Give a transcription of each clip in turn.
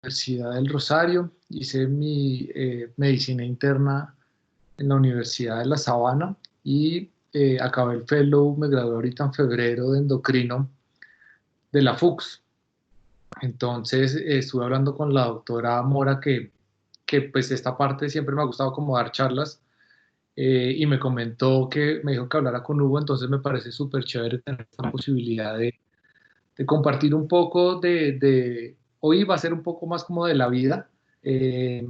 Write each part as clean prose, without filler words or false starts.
Universidad del Rosario, hice mi medicina interna en la Universidad de La Sabana y acabé el fellow, me gradué ahorita en febrero de endocrino de la FUCS. Entonces estuve hablando con la doctora Mora que pues esta parte siempre me ha gustado como dar charlas y me comentó que me dijo que hablara con Hugo, entonces me parece súper chévere tener esta posibilidad de compartir un poco hoy va a ser un poco más como de la vida, eh,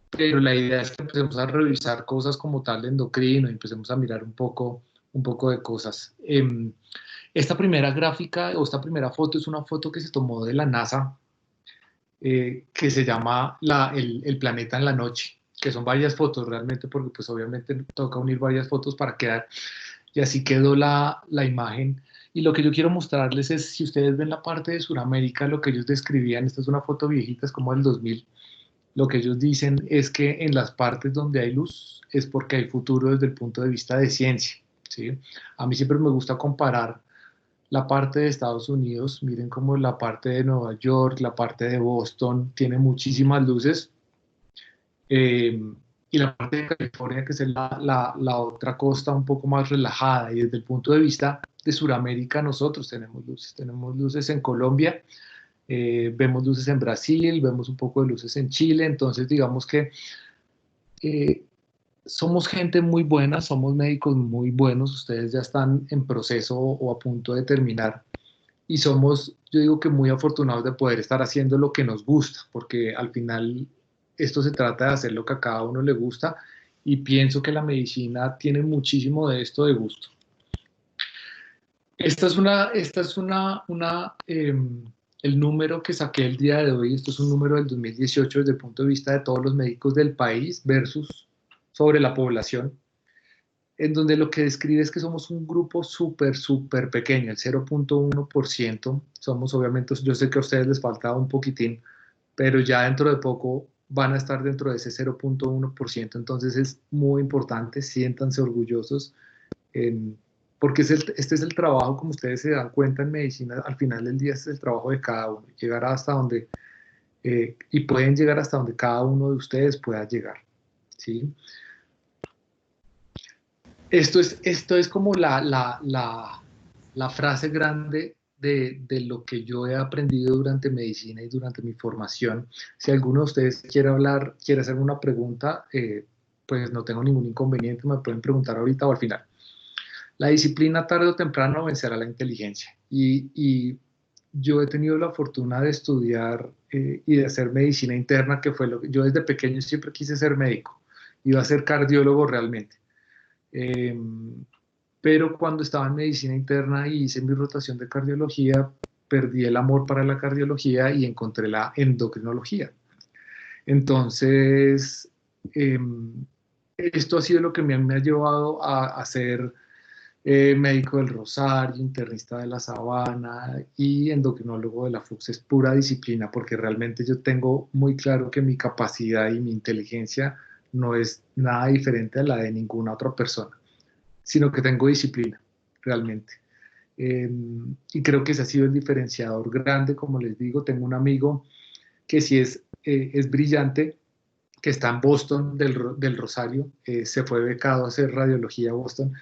pero la idea es que empecemos a revisar cosas como tal de endocrino y empecemos a mirar un poco de cosas. Esta primera gráfica o esta primera foto es una foto que se tomó de la NASA, que se llama el planeta en la noche, que son varias fotos realmente, porque pues obviamente toca unir varias fotos para quedar, y así quedó la imagen. Y lo que yo quiero mostrarles es, si ustedes ven la parte de Sudamérica, lo que ellos describían, esta es una foto viejita, es como del 2000, lo que ellos dicen es que en las partes donde hay luz es porque hay futuro desde el punto de vista de ciencia, ¿sí? A mí siempre me gusta comparar la parte de Estados Unidos, miren cómo la parte de Nueva York, la parte de Boston tiene muchísimas luces, eh, y la parte de California, que es la otra costa un poco más relajada, y desde el punto de vista de Sudamérica nosotros tenemos luces en Colombia, vemos luces en Brasil, vemos un poco de luces en Chile, entonces digamos que eh, somos gente muy buena, somos médicos muy buenos, ustedes ya están en proceso o a punto de terminar y somos, yo digo que muy afortunados de poder estar haciendo lo que nos gusta, porque al final esto se trata de hacer lo que a cada uno le gusta y pienso que la medicina tiene muchísimo de esto de gusto. El número que saqué el día de hoy, esto es un número del 2018 desde el punto de vista de todos los médicos del país versus sobre la población, en donde lo que describe es que somos un grupo súper pequeño, el 0,1%. Somos, obviamente, yo sé que a ustedes les falta un poquitín, pero ya dentro de poco van a estar dentro de ese 0,1%. Entonces es muy importante, siéntanse orgullosos, eh, porque este es el trabajo, como ustedes se dan cuenta en medicina, al final del día este es el trabajo de cada uno, llegar hasta donde, y pueden llegar hasta donde cada uno de ustedes pueda llegar, ¿sí? Esto es como la frase grande de lo que yo he aprendido durante medicina y durante mi formación. Si alguno de ustedes quiere hablar, quiere hacer una pregunta, pues no tengo ningún inconveniente, me pueden preguntar ahorita o al final. La disciplina tarde o temprano vencerá la inteligencia. Y yo he tenido la fortuna de estudiar y de hacer medicina interna, que fue lo que yo desde pequeño siempre quise ser médico, iba a ser cardiólogo realmente. Eh, pero cuando estaba en medicina interna y hice mi rotación de cardiología, perdí el amor para la cardiología y encontré la endocrinología. Entonces, eh, esto ha sido lo que me ha llevado a ser médico del Rosario, internista de la Sabana y endocrinólogo de la FUCS. Es pura disciplina porque realmente yo tengo muy claro que mi capacidad y mi inteligencia no es nada diferente a la de ninguna otra persona, sino que tengo disciplina, realmente. Y creo que ese ha sido el diferenciador grande, como les digo, tengo un amigo que sí es brillante, que está en Boston del Rosario, se fue becado a hacer radiología a Boston,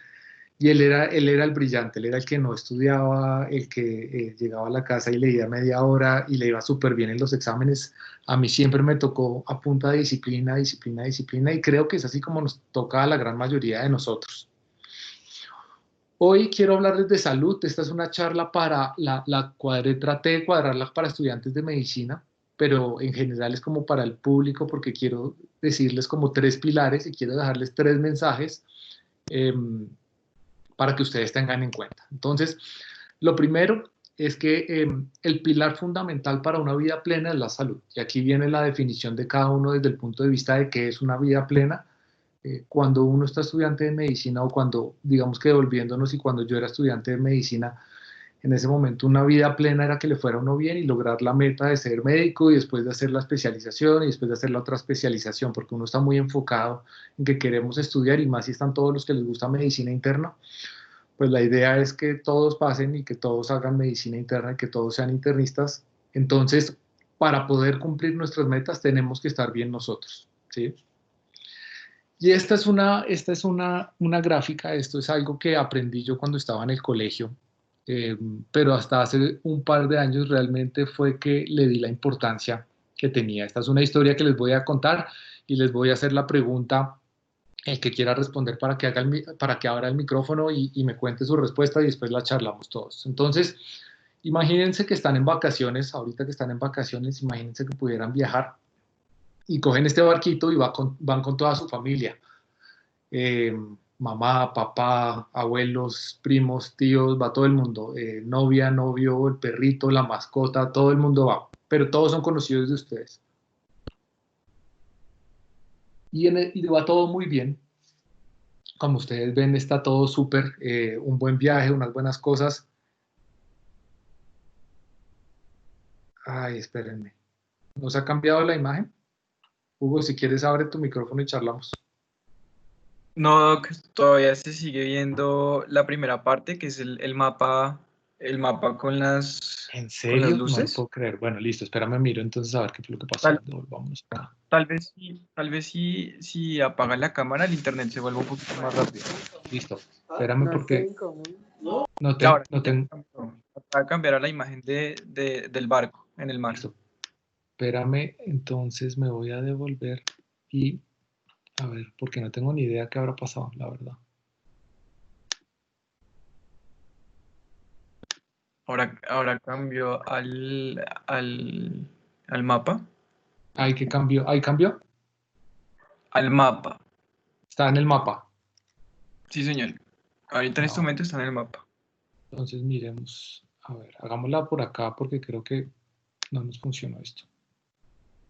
y él era el brillante, él era el que no estudiaba, el que llegaba a la casa y leía media hora y le iba súper bien en los exámenes. A mí siempre me tocó a punta de disciplina, disciplina, disciplina, y creo que es así como nos toca a la gran mayoría de nosotros. Hoy quiero hablarles de salud. Esta es una charla para la cuadré, traté de cuadrarla para estudiantes de medicina, pero en general es como para el público porque quiero decirles como tres pilares y quiero dejarles tres mensajes eh, para que ustedes tengan en cuenta. Entonces, lo primero es que el pilar fundamental para una vida plena es la salud. Y aquí viene la definición de cada uno desde el punto de vista de qué es una vida plena. Cuando uno está estudiante de medicina o cuando, digamos que devolviéndonos y cuando yo era estudiante de medicina, en ese momento una vida plena era que le fuera a uno bien y lograr la meta de ser médico y después de hacer la especialización y después de hacer la otra especialización, porque uno está muy enfocado en que queremos estudiar y más si están todos los que les gusta medicina interna, pues la idea es que todos pasen y que todos hagan medicina interna y que todos sean internistas. Entonces, para poder cumplir nuestras metas tenemos que estar bien nosotros, ¿sí? Y esta es una gráfica, esto es algo que aprendí yo cuando estaba en el colegio, eh, pero hasta hace un par de años realmente fue que le di la importancia que tenía. Esta es una historia que les voy a contar y les voy a hacer la pregunta, el que quiera responder para que abra el micrófono y me cuente su respuesta y después la charlamos todos. Entonces, imagínense que están en vacaciones, ahorita que están en vacaciones, imagínense que pudieran viajar y cogen este barquito y van con toda su familia, eh, mamá, papá, abuelos, primos, tíos, va todo el mundo, novia, novio, el perrito, la mascota, todo el mundo va, pero todos son conocidos de ustedes. Y va todo muy bien, como ustedes ven, está todo súper, un buen viaje, unas buenas cosas. Ay, espérenme, ¿nos ha cambiado la imagen? Hugo, si quieres, abre tu micrófono y charlamos. No, que todavía se sigue viendo la primera parte, que es el mapa ¿En con las serio? No lo luces. puedo creer. Bueno, listo, espérame, miro entonces a ver qué fue lo que pasó. Tal, Devolvamos acá. tal vez si apaga la cámara, el internet se vuelve un poquito más rápido. Listo, espérame No porque estoy incómodo. Y ahora no tengo. acaba de cambiar a la imagen del barco en el mar. Listo, espérame, entonces me voy a devolver y a ver, porque no tengo ni idea qué habrá pasado, la verdad. Ahora cambió al mapa. Ay, ¿qué cambió? ¿Ahí cambió? Al mapa. Está en el mapa. Sí, señor. Ahorita en este No, momento está en el mapa. entonces miremos. A ver, hagámosla por acá porque creo que no nos funcionó esto.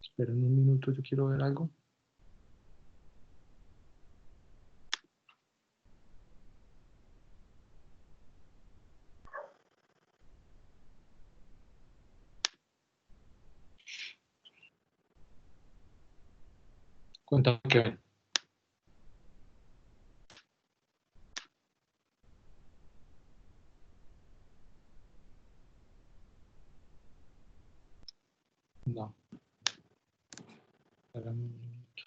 Esperen un minuto, yo quiero ver algo. Cuéntame qué ven. No, espérame un minuto.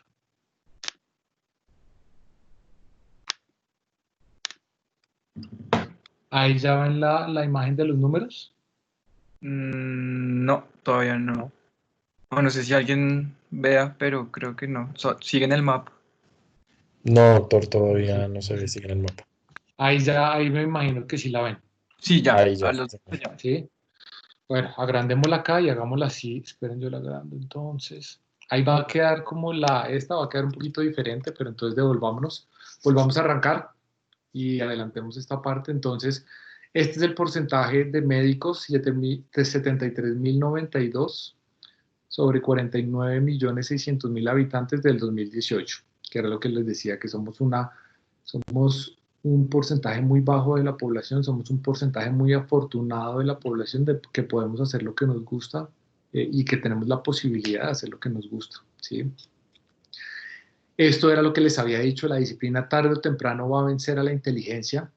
Ahí ya ven la imagen de los números. No, todavía no. No sé si alguien vea, pero creo que no. Sigue en el mapa. No, doctor, Ok. todavía no se ve si en el mapa. Ahí me imagino que sí la ven. Sí, ya. Ahí ya. A los ya. ¿Sí? Bueno, agrandémosla acá y hagámosla así. Esperen, yo la agrando entonces. Ahí va a quedar como esta va a quedar un poquito diferente, pero entonces devolvámonos. Volvamos a arrancar y adelantemos esta parte. Entonces, este es el porcentaje de médicos, 73.092 sobre 49.600.000 habitantes del 2018, que era lo que les decía, que somos un porcentaje muy bajo de la población, somos un porcentaje muy afortunado de la población de que podemos hacer lo que nos gusta, y que tenemos la posibilidad de hacer lo que nos gusta, ¿sí? Esto era lo que les había dicho, la disciplina tarde o temprano va a vencer a la inteligencia.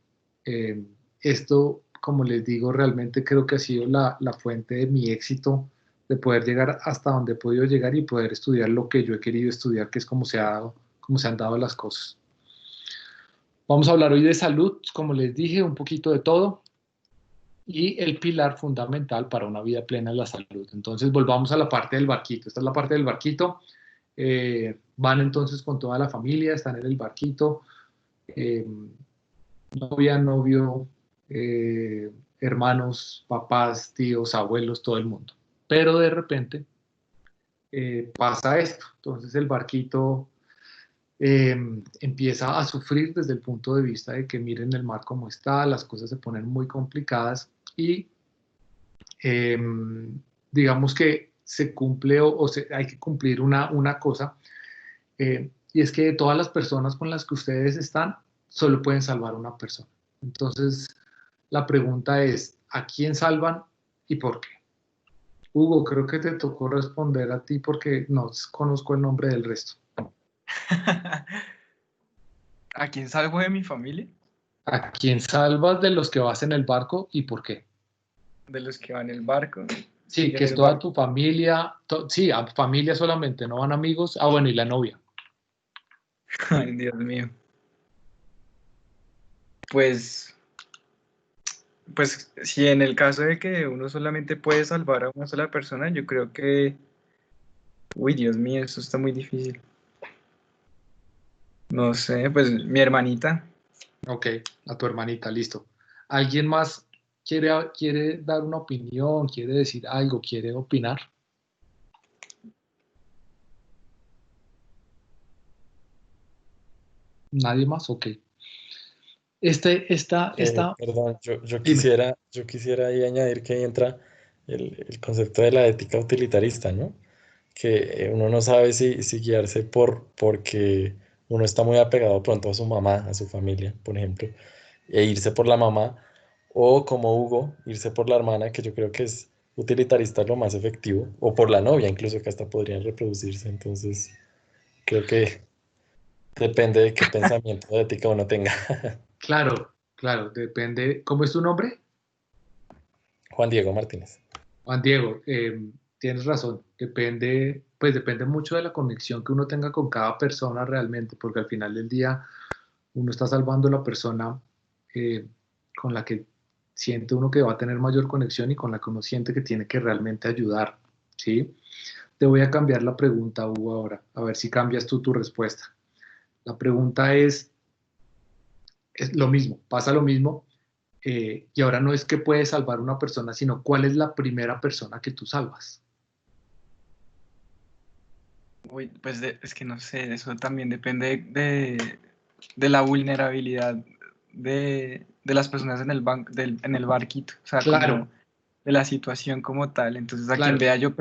Esto, como les digo, realmente creo que ha sido la fuente de mi éxito, de poder llegar hasta donde he podido llegar y poder estudiar lo que yo he querido estudiar, que es como se han dado las cosas. Vamos a hablar hoy de salud, como les dije, un poquito de todo, y el pilar fundamental para una vida plena es la salud. Entonces, volvamos a la parte del barquito. Esta es la parte del barquito. Van entonces con toda la familia, están en el barquito, eh, novia, novio, hermanos, papás, tíos, abuelos, todo el mundo. Pero de repente pasa esto. Entonces el barquito eh, empieza a sufrir desde el punto de vista de que miren el mar como está, las cosas se ponen muy complicadas y eh, digamos que se cumple hay que cumplir una cosa, y es que de todas las personas con las que ustedes están, solo pueden salvar una persona. Entonces, la pregunta es, ¿a quién salvan y por qué? Hugo, creo que te tocó responder a ti porque no conozco el nombre del resto. ¿A quién salvo de mi familia? ¿A quién salvas de los que vas en el barco y por qué? De los que van en el barco. Sí, Y que en es el toda barco. tu familia, sí, a familia solamente, no van amigos. Ah, bueno, y la novia. Ay, Dios mío. Pues, pues si en el caso de que uno solamente puede salvar a una sola persona, yo creo que, uy, Dios mío, eso está muy difícil. No sé, pues mi hermanita. Ok, a tu hermanita, listo. ¿Alguien más quiere dar una opinión, quiere decir algo, quiere opinar? ¿Nadie más? Ok. Esta, Perdón, dime. yo quisiera ahí añadir que ahí entra el concepto de la ética utilitarista, ¿no? Que uno no sabe si guiarse porque uno está muy apegado pronto a su mamá, a su familia, por ejemplo, e irse por la mamá, o como Hugo, irse por la hermana, que yo creo que es utilitarista lo más efectivo, o por la novia, incluso que hasta podrían reproducirse. Entonces, creo que depende de qué pensamiento de ética uno tenga. Claro, claro, depende. ¿Cómo es tu nombre? Juan Diego Martínez. Juan Diego, tienes razón, depende, pues depende mucho de la conexión que uno tenga con cada persona realmente, porque al final del día uno está salvando a la persona eh, con la que siente uno que va a tener mayor conexión y con la que uno siente que tiene que realmente ayudar, ¿sí? Te voy a cambiar la pregunta, Hugo, ahora, a ver si cambias tú tu respuesta. La pregunta es lo mismo, pasa lo mismo, y ahora no es que puedes salvar a una persona, sino cuál es la primera persona que tú salvas. Uy, pues es que no sé, eso también depende de la vulnerabilidad de las personas en el en el barquito, o sea, como Claro, de la situación como tal. Entonces, a quien claro, vea yo,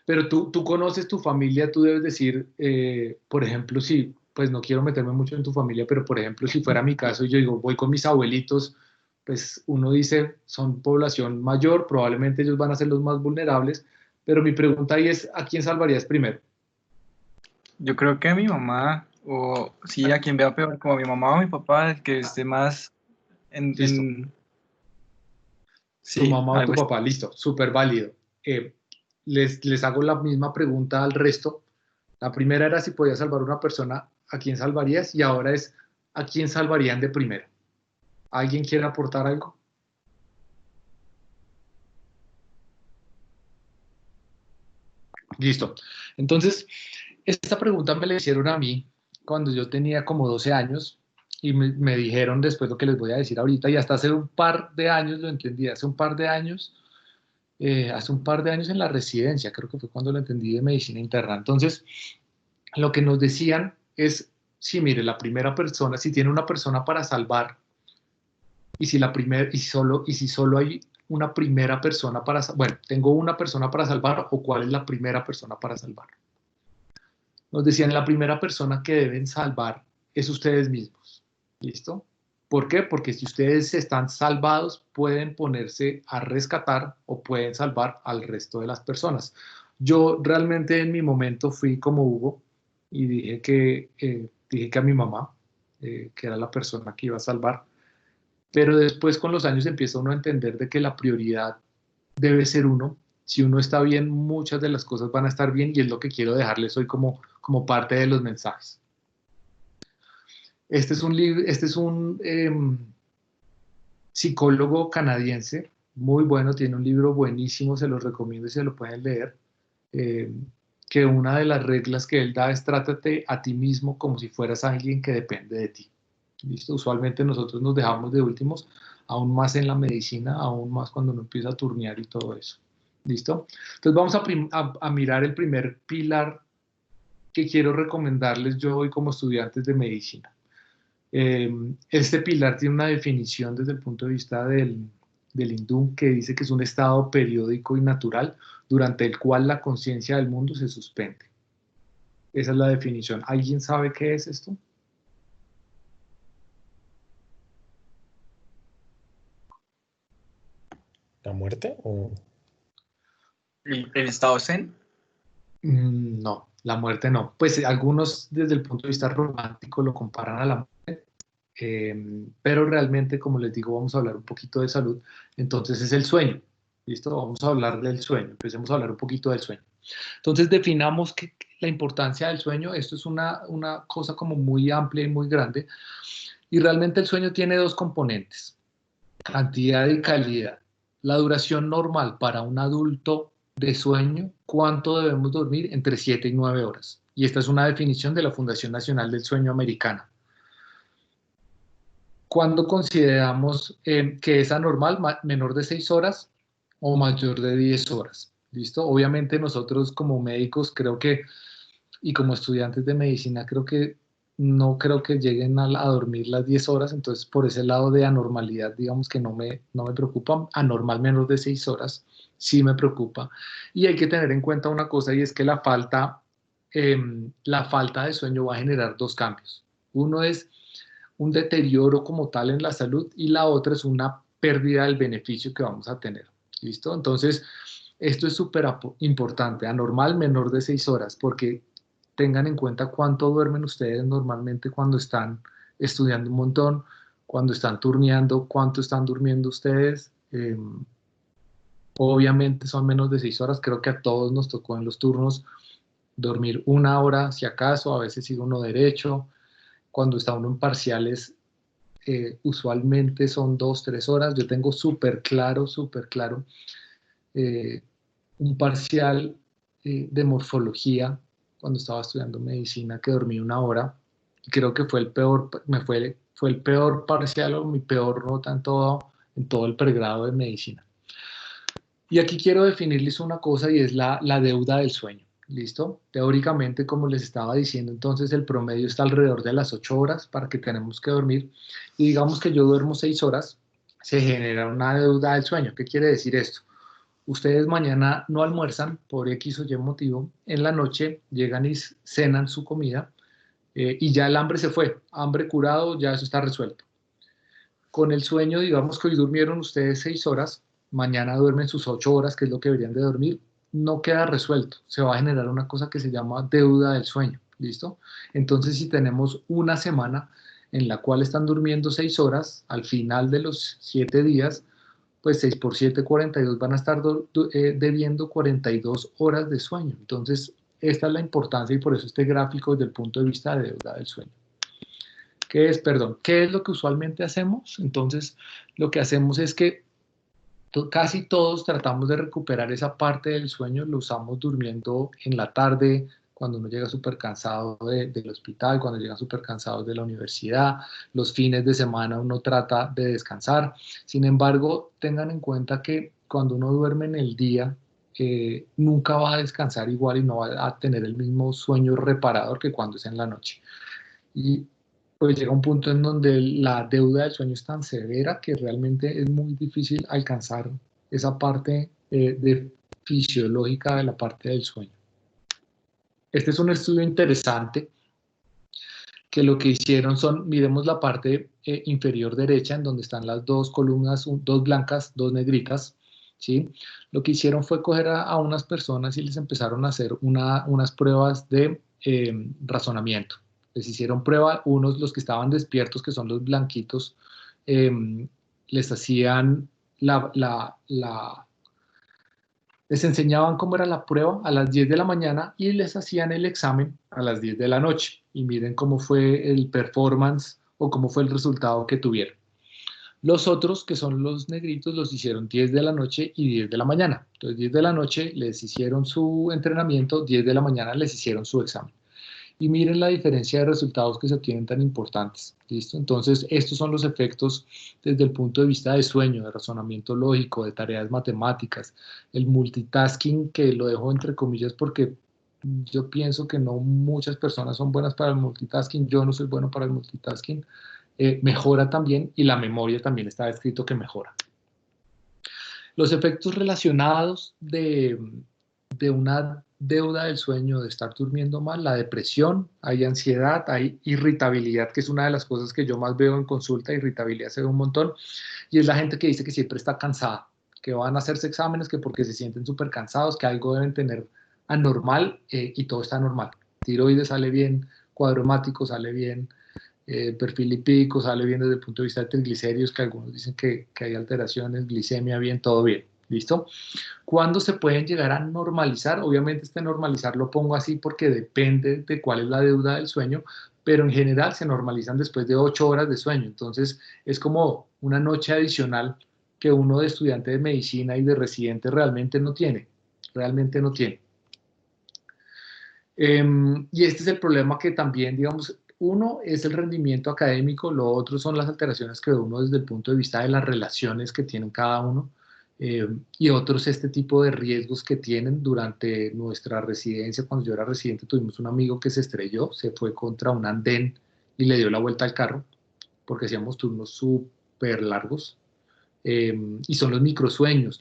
pero tú conoces tu familia, tú debes decir, por ejemplo, si, pues no quiero meterme mucho en tu familia, pero por ejemplo, si fuera mi caso y yo digo, voy con mis abuelitos, pues uno dice, son población mayor, probablemente ellos van a ser los más vulnerables, pero mi pregunta ahí es, ¿a quién salvarías primero? yo creo que a mi mamá, o sí, a quien vea peor, como mi mamá o mi papá, el que esté más Listo, tu sí, mamá o tu algo así. papá, listo, súper válido. Les hago la misma pregunta al resto. La primera era si podías salvar a una persona, ¿a quién salvarías? Y ahora es, ¿a quién salvarían de primero? ¿Alguien quiere aportar algo? Listo. Entonces, esta pregunta me la hicieron a mí cuando yo tenía como 12 años y me dijeron después lo que les voy a decir ahorita y hasta hace un par de años lo entendí, hace un par de años en la residencia, creo que fue cuando lo entendí de medicina interna. Entonces, lo que nos decían es, sí, mire, la primera persona, si tiene una persona para salvar y si la primera y si solo hay una primera persona para, bueno, tengo una persona para salvar o cuál es la primera persona para salvar. Nos decían la primera persona que deben salvar es ustedes mismos. ¿Listo? ¿Por qué? Porque si ustedes están salvados, pueden ponerse a rescatar o pueden salvar al resto de las personas. Yo realmente en mi momento fui como Hugo y dije que a mi mamá, que era la persona que iba a salvar, pero después con los años empieza uno a entender de que la prioridad debe ser uno. Si uno está bien, muchas de las cosas van a estar bien y es lo que quiero dejarles hoy como parte de los mensajes. Este es un psicólogo canadiense, muy bueno, tiene un libro buenísimo, se los recomiendo y se lo pueden leer, eh, que una de las reglas que él da es trátate a ti mismo como si fueras alguien que depende de ti. ¿Listo? Usualmente nosotros nos dejamos de últimos, aún más en la medicina, aún más cuando uno empieza a turnear y todo eso. ¿Listo? Entonces vamos a mirar el primer pilar que quiero recomendarles yo hoy como estudiantes de medicina. Este pilar tiene una definición desde el punto de vista del hindú que dice que es un estado periódico y natural durante el cual la conciencia del mundo se suspende. Esa es la definición. ¿Alguien sabe qué es esto? ¿La muerte? ¿O El estado zen. No, la muerte no. Pues algunos desde el punto de vista romántico lo comparan a la muerte, pero realmente, como les digo, vamos a hablar un poquito de salud. Entonces es el sueño. ¿Listo? Vamos a hablar del sueño, empecemos a hablar un poquito del sueño. Entonces definamos la importancia del sueño. Esto es una cosa como muy amplia y muy grande, y realmente el sueño tiene dos componentes: cantidad y calidad. La duración normal para un adulto de sueño, ¿cuánto debemos dormir? Entre 7 y 9 horas. Y esta es una definición de la Fundación Nacional del Sueño Americana. ¿Cuándo consideramos que es anormal? Menor de 6 horas o mayor de 10 horas. ¿Listo? Obviamente nosotros como médicos creo que, y como estudiantes de medicina, no creo que lleguen a dormir las 10 horas, entonces por ese lado de anormalidad, digamos que no me preocupa. Anormal menor de 6 horas sí me preocupa. Y hay que tener en cuenta una cosa, y es que la falta de sueño va a generar dos cambios. Uno es un deterioro como tal en la salud, y la otra es una pérdida del beneficio que vamos a tener. ¿Listo? Entonces, esto es súper importante. Anormal menor de 6 horas, porque tengan en cuenta cuánto duermen ustedes normalmente cuando están estudiando un montón, cuando están turneando, cuánto están durmiendo ustedes. Obviamente son menos de 6 horas. Creo que a todos nos tocó en los turnos dormir 1 hora, si acaso, a veces sigue uno derecho. Cuando está uno en parciales, usualmente son 2, 3 horas. Yo tengo súper claro, eh, un parcial de morfología cuando estaba estudiando medicina, que dormí 1 hora. Y creo que fue el peor, fue el peor parcial, o mi peor nota en todo el pregrado de medicina. Y aquí quiero definirles una cosa, y es la deuda del sueño. ¿Listo? Teóricamente, como les estaba diciendo, entonces el promedio está alrededor de las 8 horas para que tenemos que dormir. Y digamos que yo duermo 6 horas, se genera una deuda del sueño. ¿Qué quiere decir esto? Ustedes mañana no almuerzan por X o Y motivo, en la noche llegan y cenan su comida, y ya el hambre se fue, hambre curado, ya eso está resuelto. Con el sueño, digamos que hoy durmieron ustedes 6 horas, mañana duermen sus 8 horas, que es lo que deberían de dormir, no queda resuelto, se va a generar una cosa que se llama deuda del sueño. ¿Listo? Entonces, si tenemos una semana en la cual están durmiendo 6 horas, al final de los 7 días, pues 6 por 7, 42, van a estar debiendo 42 horas de sueño. Entonces, esta es la importancia, y por eso este gráfico desde el punto de vista de deuda del sueño. ¿Qué es lo que usualmente hacemos? Entonces, lo que hacemos es que casi todos tratamos de recuperar esa parte del sueño. Lo usamos durmiendo en la tarde, cuando uno llega súper cansado del hospital, cuando llega súper cansado de la universidad. Los fines de semana uno trata de descansar. Sin embargo, tengan en cuenta que cuando uno duerme en el día, nunca va a descansar igual y no va a tener el mismo sueño reparador que cuando es en la noche. Y pues llega un punto en donde la deuda del sueño es tan severa que realmente es muy difícil alcanzar esa parte fisiológica de la parte del sueño. Este es un estudio interesante, que lo que hicieron son, miremos la parte inferior derecha, en donde están las dos columnas, dos blancas, dos negritas, ¿sí? Lo que hicieron fue coger a unas personas y les empezaron a hacer unas pruebas de razonamiento. Les hicieron prueba, los que estaban despiertos, que son los blanquitos, les hacían les enseñaban cómo era la prueba a las 10 de la mañana y les hacían el examen a las 10 de la noche. Y miren cómo fue el performance, o cómo fue el resultado que tuvieron. Los otros, que son los negritos, los hicieron 10 de la noche y 10 de la mañana. Entonces, 10 de la noche les hicieron su entrenamiento, 10 de la mañana les hicieron su examen. Y miren la diferencia de resultados que se obtienen tan importantes. ¿Listo? Entonces, estos son los efectos desde el punto de vista de sueño, de razonamiento lógico, de tareas matemáticas, el multitasking, que lo dejo entre comillas porque yo pienso que no muchas personas son buenas para el multitasking. Yo no soy bueno para el multitasking. Mejora también, y la memoria también está escrito que mejora. Los efectos relacionados de una deuda del sueño, de estar durmiendo mal: la depresión, hay ansiedad, hay irritabilidad, que es una de las cosas que yo más veo en consulta. Irritabilidad se ve un montón, y es la gente que dice que siempre está cansada, que van a hacerse exámenes, que porque se sienten súper cansados, que algo deben tener anormal, y todo está normal. Tiroides sale bien, cuadro hemático sale bien, perfil lipídico sale bien desde el punto de vista de triglicéridos, que algunos dicen que hay alteraciones, glicemia bien, todo bien. ¿Listo? ¿Cuándo se pueden llegar a normalizar? Obviamente este normalizar lo pongo así porque depende de cuál es la deuda del sueño, pero en general se normalizan después de 8 horas de sueño. Entonces es como una noche adicional que uno de estudiante de medicina y de residente realmente no tiene. Realmente no tiene. Y este es el problema que también, digamos, uno es el rendimiento académico, lo otro son las alteraciones que ve uno desde el punto de vista de las relaciones que tienen cada uno, y otros este tipo de riesgos que tienen durante nuestra residencia. Cuando yo era residente tuvimos un amigo que se estrelló, se fue contra un andén y le dio la vuelta al carro, porque hacíamos turnos súper largos. Y son los microsueños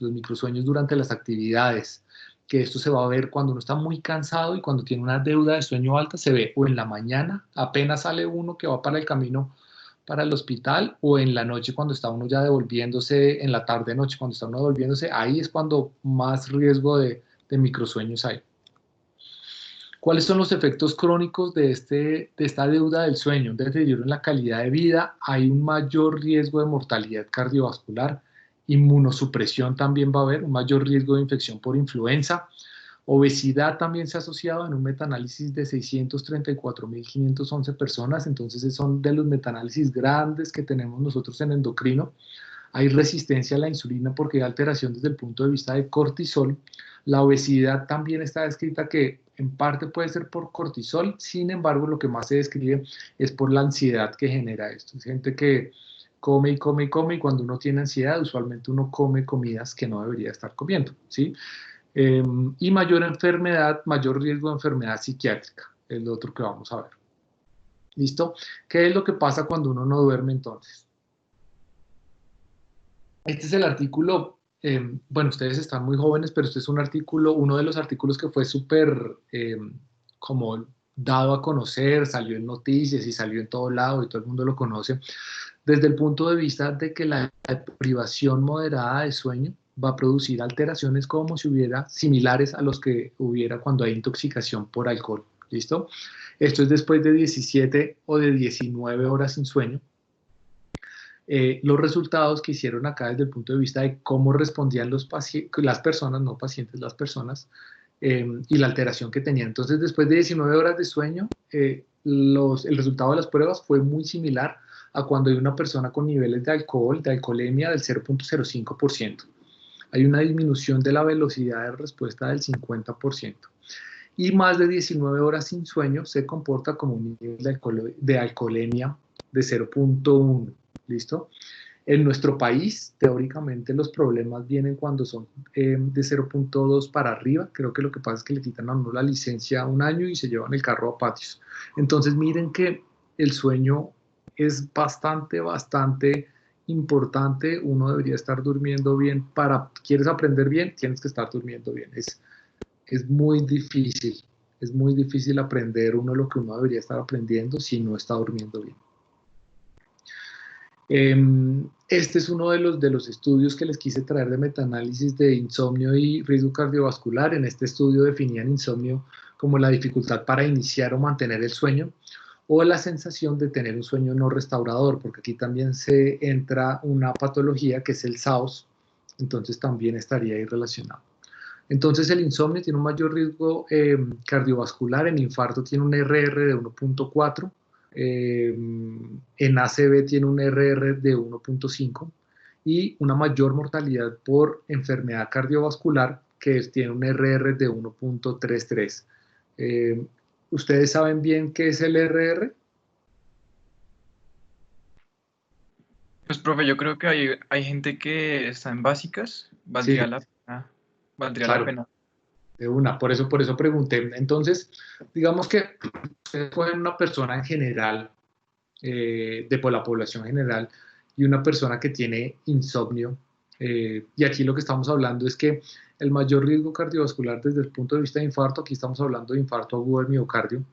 durante las actividades, que esto se va a ver cuando uno está muy cansado y cuando tiene una deuda de sueño alta, se ve o en la mañana, apenas sale uno que va para el camino para el hospital, o en la noche cuando está uno ya devolviéndose, en la tarde noche cuando está uno devolviéndose, ahí es cuando más riesgo de microsueños hay. ¿Cuáles son los efectos crónicos de esta deuda del sueño? Un deterioro en la calidad de vida, hay un mayor riesgo de mortalidad cardiovascular, inmunosupresión también va a haber, un mayor riesgo de infección por influenza, obesidad también se ha asociado en un metaanálisis de 634.511 personas, entonces son de los metaanálisis grandes que tenemos nosotros en endocrino. Hay resistencia a la insulina porque hay alteración desde el punto de vista de cortisol. La obesidad también está descrita que en parte puede ser por cortisol, sin embargo lo que más se describe es por la ansiedad que genera esto. Es gente que come y come y come, y cuando uno tiene ansiedad usualmente uno come comidas que no debería estar comiendo, ¿sí? Y mayor enfermedad, mayor riesgo de enfermedad psiquiátrica, es lo otro que vamos a ver. ¿Listo? ¿Qué es lo que pasa cuando uno no duerme entonces? Este es el artículo, bueno, ustedes están muy jóvenes, pero este es un artículo, uno de los artículos que fue súper como dado a conocer, salió en noticias y salió en todo lado y todo el mundo lo conoce, desde el punto de vista de que la privación moderada de sueño va a producir alteraciones como si hubiera similares a los que hubiera cuando hay intoxicación por alcohol. ¿Listo? Esto es después de 17 o de 19 horas sin sueño. Los resultados que hicieron acá desde el punto de vista de cómo respondían las personas, no pacientes, las personas, y la alteración que tenían. Entonces, después de 19 horas de sueño, el resultado de las pruebas fue muy similar a cuando hay una persona con niveles de alcohol, de alcoholemia del 0.05%. Hay una disminución de la velocidad de respuesta del 50%. Y más de 19 horas sin sueño se comporta como un nivel de alcoholemia de 0.1. ¿Listo? En nuestro país, teóricamente, los problemas vienen cuando son de 0.2 para arriba. Creo que lo que pasa es que le quitan a uno la licencia 1 año y se llevan el carro a patios. Entonces, miren que el sueño es bastante importante. Uno debería estar durmiendo bien. ¿Quieres aprender bien? Tienes que estar durmiendo bien. Es muy difícil. Es muy difícil aprender lo que uno debería estar aprendiendo si no está durmiendo bien. Este es uno de los estudios que les quise traer de metaanálisis de insomnio y riesgo cardiovascular. En este estudio definían insomnio como la dificultad para iniciar o mantener el sueño, o la sensación de tener un sueño no restaurador, porque aquí también se entra una patología que es el SAOS, entonces también estaría ahí relacionado. Entonces el insomnio tiene un mayor riesgo cardiovascular, en infarto tiene un RR de 1.4, en ACV tiene un RR de 1.5 y una mayor mortalidad por enfermedad cardiovascular que tiene un RR de 1.33. ¿Ustedes saben bien qué es el RR? Pues, profe, yo creo que hay gente que está en básicas, Sí, valdría la claro, pena. de una, por eso pregunté. Entonces, digamos que ustedes cogen una persona en general, por la población general, y una persona que tiene insomnio, y aquí lo que estamos hablando es que el mayor riesgo cardiovascular desde el punto de vista de infarto, aquí estamos hablando de infarto agudo del miocardio,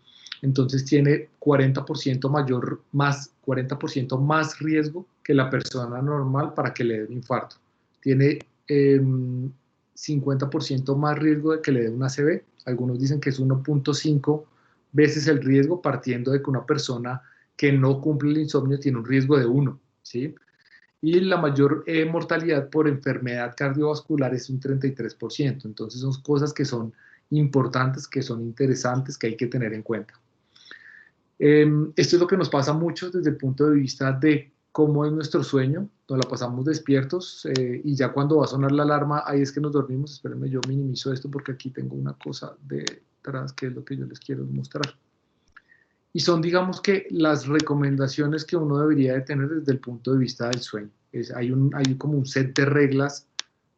entonces tiene 40% más 40% más riesgo que la persona normal para que le dé un infarto. Tiene 50% más riesgo de que le dé un ACV. Algunos dicen que es 1.5 veces el riesgo, partiendo de que una persona que no cumple el insomnio tiene un riesgo de 1, ¿sí? y la mayor mortalidad por enfermedad cardiovascular es un 33%. Entonces son cosas que son importantes, que son interesantes, que hay que tener en cuenta. Esto es lo que nos pasa mucho desde el punto de vista de cómo es nuestro sueño. Nos la pasamos despiertos y ya cuando va a sonar la alarma, ahí es que nos dormimos. Espérenme, yo minimizo esto porque aquí tengo una cosa detrás que es lo que yo les quiero mostrar. Y son, digamos que, las recomendaciones que uno debería de tener desde el punto de vista del sueño. Hay como un set de reglas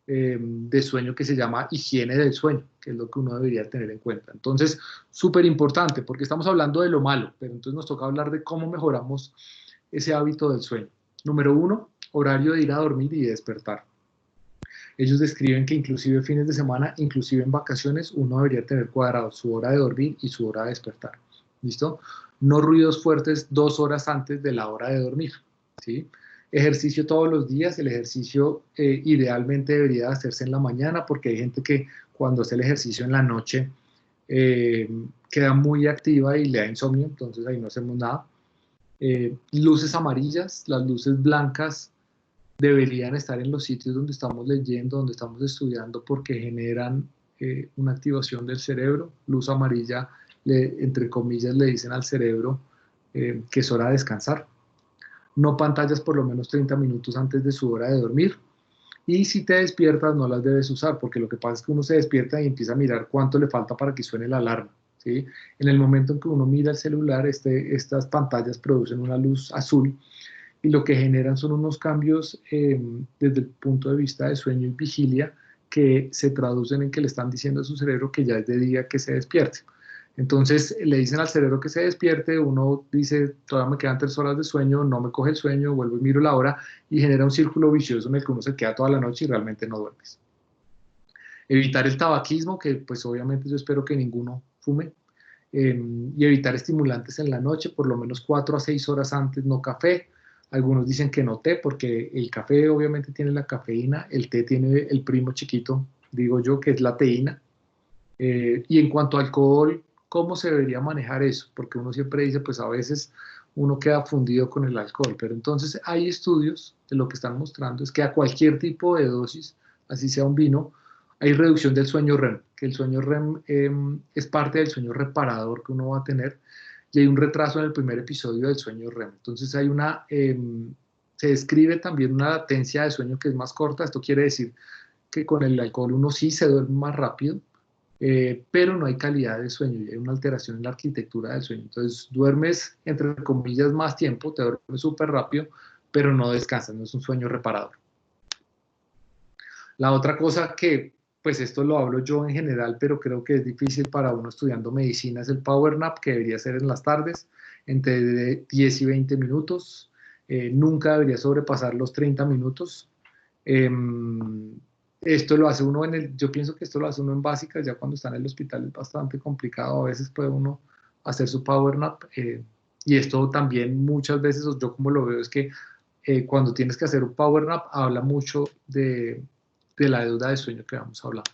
de sueño que se llama higiene del sueño, que es lo que uno debería tener en cuenta. Entonces, súper importante, porque estamos hablando de lo malo, pero entonces nos toca hablar de cómo mejoramos ese hábito del sueño. Número 1, horario de ir a dormir y de despertar. Ellos describen que inclusive fines de semana, inclusive en vacaciones, uno debería tener cuadrado su hora de dormir y su hora de despertar. ¿Listo? No ruidos fuertes 2 horas antes de la hora de dormir. ¿Sí? Ejercicio todos los días. El ejercicio idealmente debería hacerse en la mañana porque hay gente que cuando hace el ejercicio en la noche queda muy activa y le da insomnio, entonces ahí no hacemos nada. Luces amarillas, las luces blancas deberían estar en los sitios donde estamos leyendo, donde estamos estudiando, porque generan una activación del cerebro. Luz amarilla, entre comillas, le dicen al cerebro que es hora de descansar. No pantallas por lo menos 30 minutos antes de su hora de dormir. Y si te despiertas, no las debes usar, porque lo que pasa es que uno se despierta y empieza a mirar cuánto le falta para que suene la alarma. ¿Sí? En el momento en que uno mira el celular, estas pantallas producen una luz azul y lo que generan son unos cambios desde el punto de vista de sueño y vigilia que se traducen en que le están diciendo a su cerebro que ya es de día, que se despierte. Entonces le dicen al cerebro que se despierte, uno dice, todavía me quedan 3 horas de sueño, no me coge el sueño, vuelvo y miro la hora y genera un círculo vicioso en el que uno se queda toda la noche y realmente no duermes. Evitar el tabaquismo, que pues obviamente yo espero que ninguno fume, y evitar estimulantes en la noche, por lo menos 4 a 6 horas antes, no café. Algunos dicen que no té, porque el café obviamente tiene la cafeína, el té tiene el primo chiquito, digo yo, que es la teína. Y en cuanto a alcohol, ¿cómo se debería manejar eso? Porque uno siempre dice, pues a veces uno queda fundido con el alcohol, pero entonces hay estudios que lo que están mostrando es que a cualquier tipo de dosis, así sea un vino, hay reducción del sueño REM, que el sueño REM es parte del sueño reparador que uno va a tener, y hay un retraso en el primer episodio del sueño REM. Entonces se describe también una latencia de sueño que es más corta. Esto quiere decir que con el alcohol uno sí se duerme más rápido, pero no hay calidad de sueño y hay una alteración en la arquitectura del sueño. Entonces duermes, entre comillas, más tiempo, te duermes súper rápido, pero no descansas, no es un sueño reparador. La otra cosa que, pues esto lo hablo yo en general, pero creo que es difícil para uno estudiando medicina, es el power nap, que debería ser en las tardes, entre 10 y 20 minutos. Nunca debería sobrepasar los 30 minutos. Esto lo hace uno yo pienso que esto lo hace uno en básicas, ya cuando está en el hospital es bastante complicado, a veces puede uno hacer su power nap, y esto también muchas veces, yo como lo veo, es que cuando tienes que hacer un power nap, habla mucho de la deuda de sueño que vamos a hablar.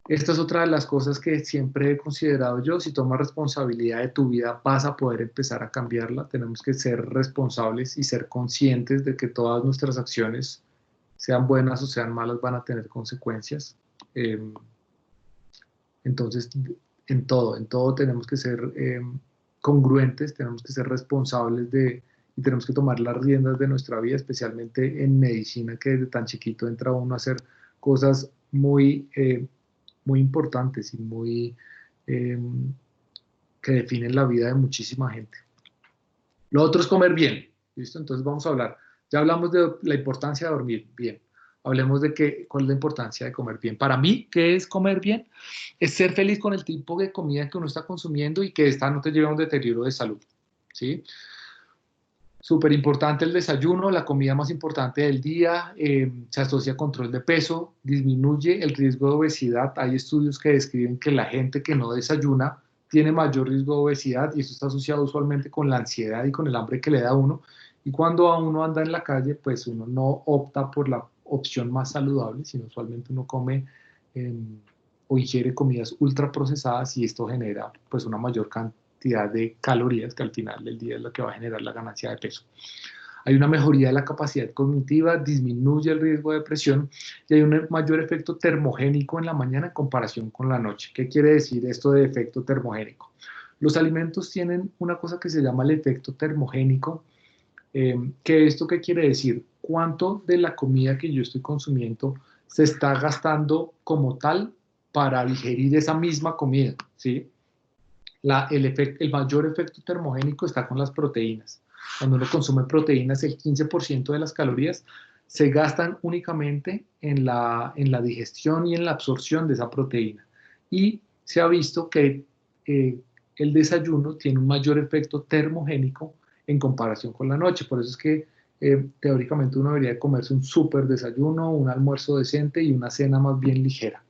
Esta es otra de las cosas que siempre he considerado yo: si tomas responsabilidad de tu vida, vas a poder empezar a cambiarla. Tenemos que ser responsables y ser conscientes de que todas nuestras acciones, sean buenas o sean malas, van a tener consecuencias. Entonces, en todo tenemos que ser congruentes, tenemos que ser responsables y tenemos que tomar las riendas de nuestra vida, especialmente en medicina, que desde tan chiquito entra uno a hacer cosas muy importantes y que definen la vida de muchísima gente. Lo otro es comer bien, ¿listo? Entonces vamos a hablar. Ya hablamos de la importancia de dormir bien. Hablemos de cuál es la importancia de comer bien. Para mí, ¿qué es comer bien? Es ser feliz con el tipo de comida que uno está consumiendo y que esta no te lleve a un deterioro de salud, ¿sí? Súper importante el desayuno, la comida más importante del día, se asocia a control de peso, disminuye el riesgo de obesidad. Hay estudios que describen que la gente que no desayuna tiene mayor riesgo de obesidad, y esto está asociado usualmente con la ansiedad y con el hambre que le da a uno. Y cuando a uno anda en la calle, pues uno no opta por la opción más saludable, sino usualmente uno come o ingiere comidas ultraprocesadas, y esto genera pues una mayor cantidad de calorías, que al final del día es lo que va a generar la ganancia de peso. Hay una mejoría de la capacidad cognitiva, disminuye el riesgo de depresión y hay un mayor efecto termogénico en la mañana en comparación con la noche. ¿Qué quiere decir esto de efecto termogénico? Los alimentos tienen una cosa que se llama el efecto termogénico. ¿Qué esto qué quiere decir? ¿Cuánto de la comida que yo estoy consumiendo se está gastando como tal para digerir esa misma comida? ¿Sí? El mayor efecto termogénico está con las proteínas. Cuando uno consume proteínas, el 15% de las calorías se gastan únicamente en la digestión y en la absorción de esa proteína. Y se ha visto que eh, el desayuno tiene un mayor efecto termogénico en comparación con la noche. Por eso es que teóricamente uno debería comerse un súper desayuno, un almuerzo decente y una cena más bien ligera.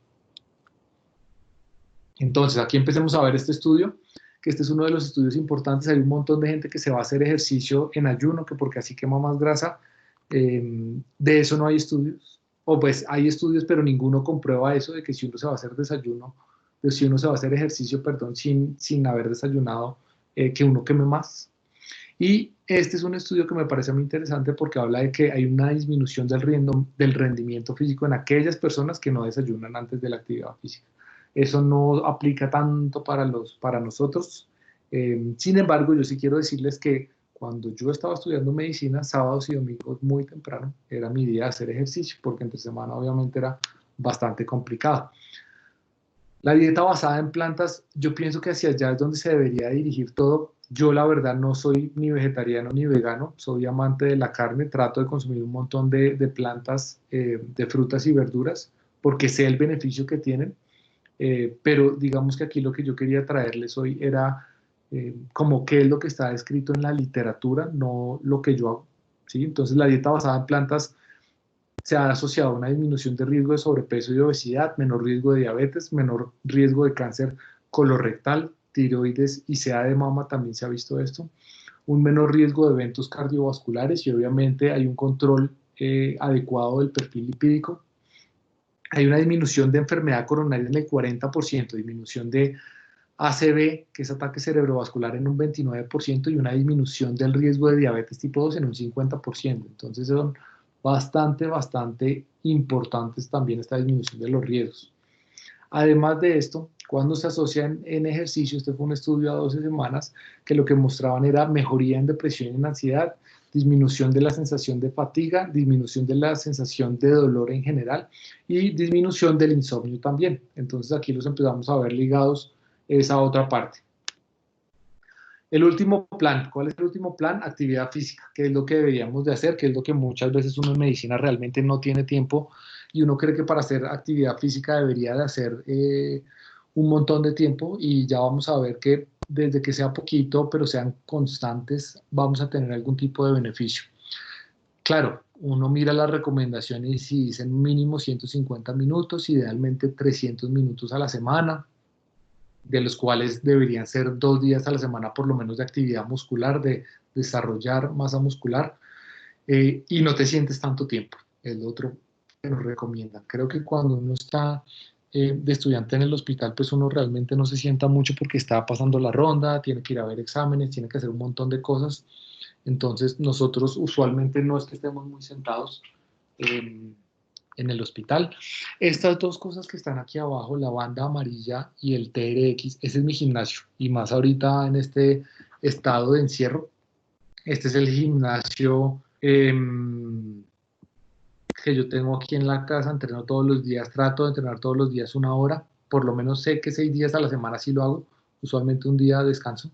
Entonces, aquí empecemos a ver este estudio, que este es uno de los estudios importantes. Hay un montón de gente que se va a hacer ejercicio en ayuno, que porque así quema más grasa. De eso no hay estudios. O pues hay estudios, pero ninguno comprueba eso de que si uno se va a hacer desayuno, de si uno se va a hacer ejercicio, perdón, sin haber desayunado, que uno queme más. Y este es un estudio que me parece muy interesante porque habla de que hay una disminución del rendimiento físico en aquellas personas que no desayunan antes de la actividad física. Eso no aplica tanto para nosotros. Sin embargo, yo sí quiero decirles que cuando yo estaba estudiando medicina, sábados y domingos muy temprano, era mi día de hacer ejercicio, porque entre semana obviamente era bastante complicado. La dieta basada en plantas, yo pienso que hacia allá es donde se debería dirigir todo. Yo la verdad no soy ni vegetariano ni vegano, soy amante de la carne, trato de consumir un montón de plantas, de frutas y verduras, porque sé el beneficio que tienen. Pero digamos que aquí lo que yo quería traerles hoy era como qué es lo que está escrito en la literatura, no lo que yo hago, ¿sí? Entonces la dieta basada en plantas se ha asociado a una disminución de riesgo de sobrepeso y obesidad, menor riesgo de diabetes, menor riesgo de cáncer colorectal, tiroides y CA de mama, también se ha visto esto, un menor riesgo de eventos cardiovasculares y obviamente hay un control adecuado del perfil lipídico. Hay una disminución de enfermedad coronaria en el 40%, disminución de ACV, que es ataque cerebrovascular, en un 29% y una disminución del riesgo de diabetes tipo 2 en un 50%. Entonces son bastante importantes también esta disminución de los riesgos. Además de esto, cuando se asocian en ejercicio, este fue un estudio a 12 semanas, que lo que mostraban era mejoría en depresión y en ansiedad, disminución de la sensación de fatiga, disminución de la sensación de dolor en general y disminución del insomnio también. Entonces aquí los empezamos a ver ligados esa otra parte. El último plan, ¿cuál es el último plan? Actividad física, que es lo que deberíamos de hacer, que es lo que muchas veces uno en medicina realmente no tiene tiempo y uno cree que para hacer actividad física debería de hacer un montón de tiempo y ya vamos a ver que desde que sea poquito, pero sean constantes, vamos a tener algún tipo de beneficio. Claro, uno mira las recomendaciones y si dicen mínimo 150 minutos, idealmente 300 minutos a la semana, de los cuales deberían ser 2 días a la semana por lo menos de actividad muscular, de desarrollar masa muscular, y no te sientes tanto tiempo, es lo otro que nos recomiendan. Creo que cuando uno está de estudiante en el hospital, pues uno realmente no se sienta mucho porque está pasando la ronda, tiene que ir a ver exámenes, tiene que hacer un montón de cosas, entonces nosotros usualmente no es que estemos muy sentados en el hospital. Estas dos cosas que están aquí abajo, la banda amarilla y el TRX, ese es mi gimnasio. Y más ahorita en este estado de encierro, este es el gimnasio que yo tengo aquí en la casa, entreno todos los días, trato de entrenar todos los días 1 hora, por lo menos sé que 6 días a la semana sí lo hago, usualmente un día descanso.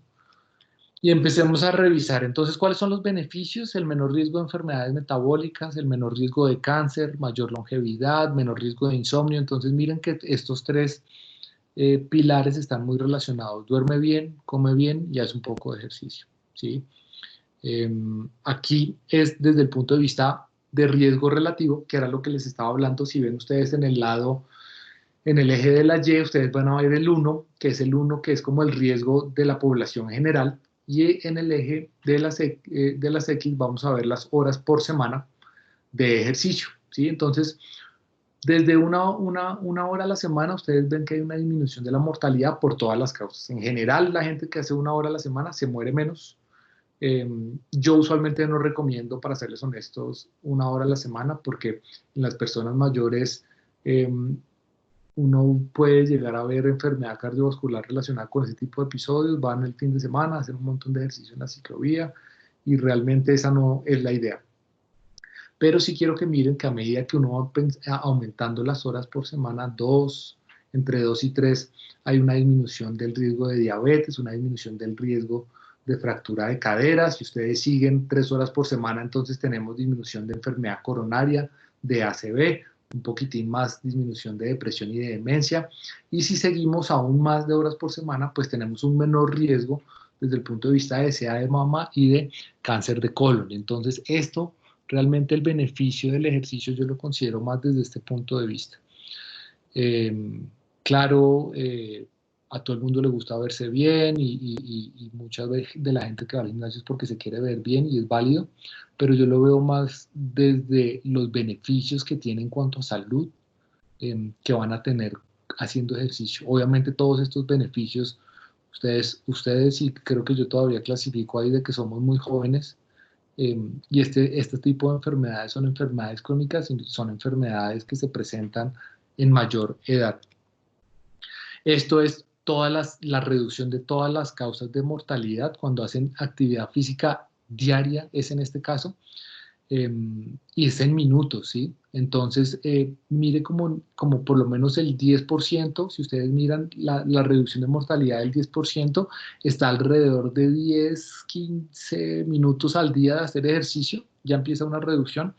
Y empecemos a revisar entonces cuáles son los beneficios: el menor riesgo de enfermedades metabólicas, el menor riesgo de cáncer, mayor longevidad, menor riesgo de insomnio. Entonces miren que estos tres pilares están muy relacionados: duerme bien, come bien y hace un poco de ejercicio, ¿sí? Aquí es desde el punto de vista de riesgo relativo, que era lo que les estaba hablando. Si ven ustedes en el lado, en el eje de la Y, ustedes van a ver el 1, que es el 1 que es como el riesgo de la población general, y en el eje de las X vamos a ver las horas por semana de ejercicio, ¿sí? Entonces, desde una hora a la semana, ustedes ven que hay una disminución de la mortalidad por todas las causas. En general, la gente que hace 1 hora a la semana se muere menos, Yo usualmente no recomiendo, para serles honestos, 1 hora a la semana, porque en las personas mayores uno puede llegar a ver enfermedad cardiovascular relacionada con ese tipo de episodios, van el fin de semana a hacer un montón de ejercicio en la ciclovía y realmente esa no es la idea. Pero sí quiero que miren que a medida que uno va aumentando las horas por semana, entre 2 y 3, hay una disminución del riesgo de diabetes, una disminución del riesgo de fractura de cadera. Si ustedes siguen 3 horas por semana, entonces tenemos disminución de enfermedad coronaria, de ACV, un poquitín más disminución de depresión y de demencia. Y si seguimos aún más de horas por semana, pues tenemos un menor riesgo desde el punto de vista de SEA de mama y de cáncer de colon. Entonces, realmente el beneficio del ejercicio yo lo considero más desde este punto de vista. Claro, a todo el mundo le gusta verse bien y muchas veces de la gente que va al gimnasio es porque se quiere ver bien y es válido, pero yo lo veo más desde los beneficios que tiene en cuanto a salud que van a tener haciendo ejercicio. Obviamente todos estos beneficios, ustedes y creo que yo todavía clasifico ahí de que somos muy jóvenes, y este tipo de enfermedades son enfermedades crónicas y son enfermedades que se presentan en mayor edad. Esto es la reducción de todas las causas de mortalidad cuando hacen actividad física diaria, es en este caso, y es en minutos, ¿sí? Entonces, mire como por lo menos el 10%, si ustedes miran la reducción de mortalidad del 10%, está alrededor de 10, 15 minutos al día de hacer ejercicio, ya empieza una reducción.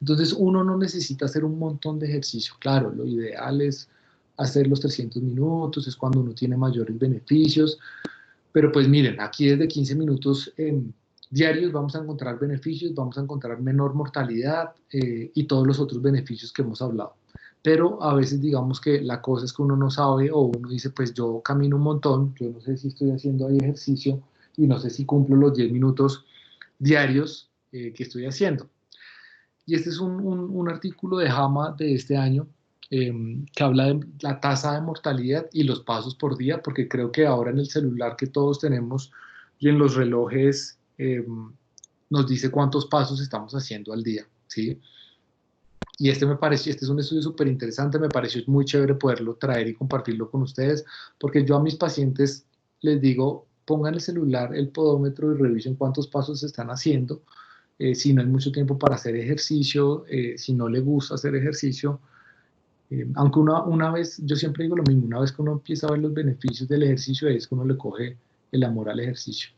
Entonces, uno no necesita hacer un montón de ejercicio. Claro, lo ideal es hacer los 300 minutos, es cuando uno tiene mayores beneficios, pero pues miren, aquí desde 15 minutos diarios vamos a encontrar beneficios, vamos a encontrar menor mortalidad y todos los otros beneficios que hemos hablado. Pero a veces digamos que la cosa es que uno no sabe o uno dice, pues yo camino un montón, yo no sé si estoy haciendo ahí ejercicio y no sé si cumplo los 10 minutos diarios que estoy haciendo. Y este es un artículo de JAMA de este año que habla de la tasa de mortalidad y los pasos por día, porque creo que ahora en el celular que todos tenemos y en los relojes nos dice cuántos pasos estamos haciendo al día, ¿sí? Y este es un estudio súper interesante, me pareció muy chévere poderlo traer y compartirlo con ustedes, porque yo a mis pacientes les digo, pongan el celular, el podómetro y revisen cuántos pasos están haciendo, si no hay mucho tiempo para hacer ejercicio, si no le gusta hacer ejercicio, aunque una vez, yo siempre digo lo mismo, una vez que uno empieza a ver los beneficios del ejercicio, es que uno le coge el amor al ejercicio.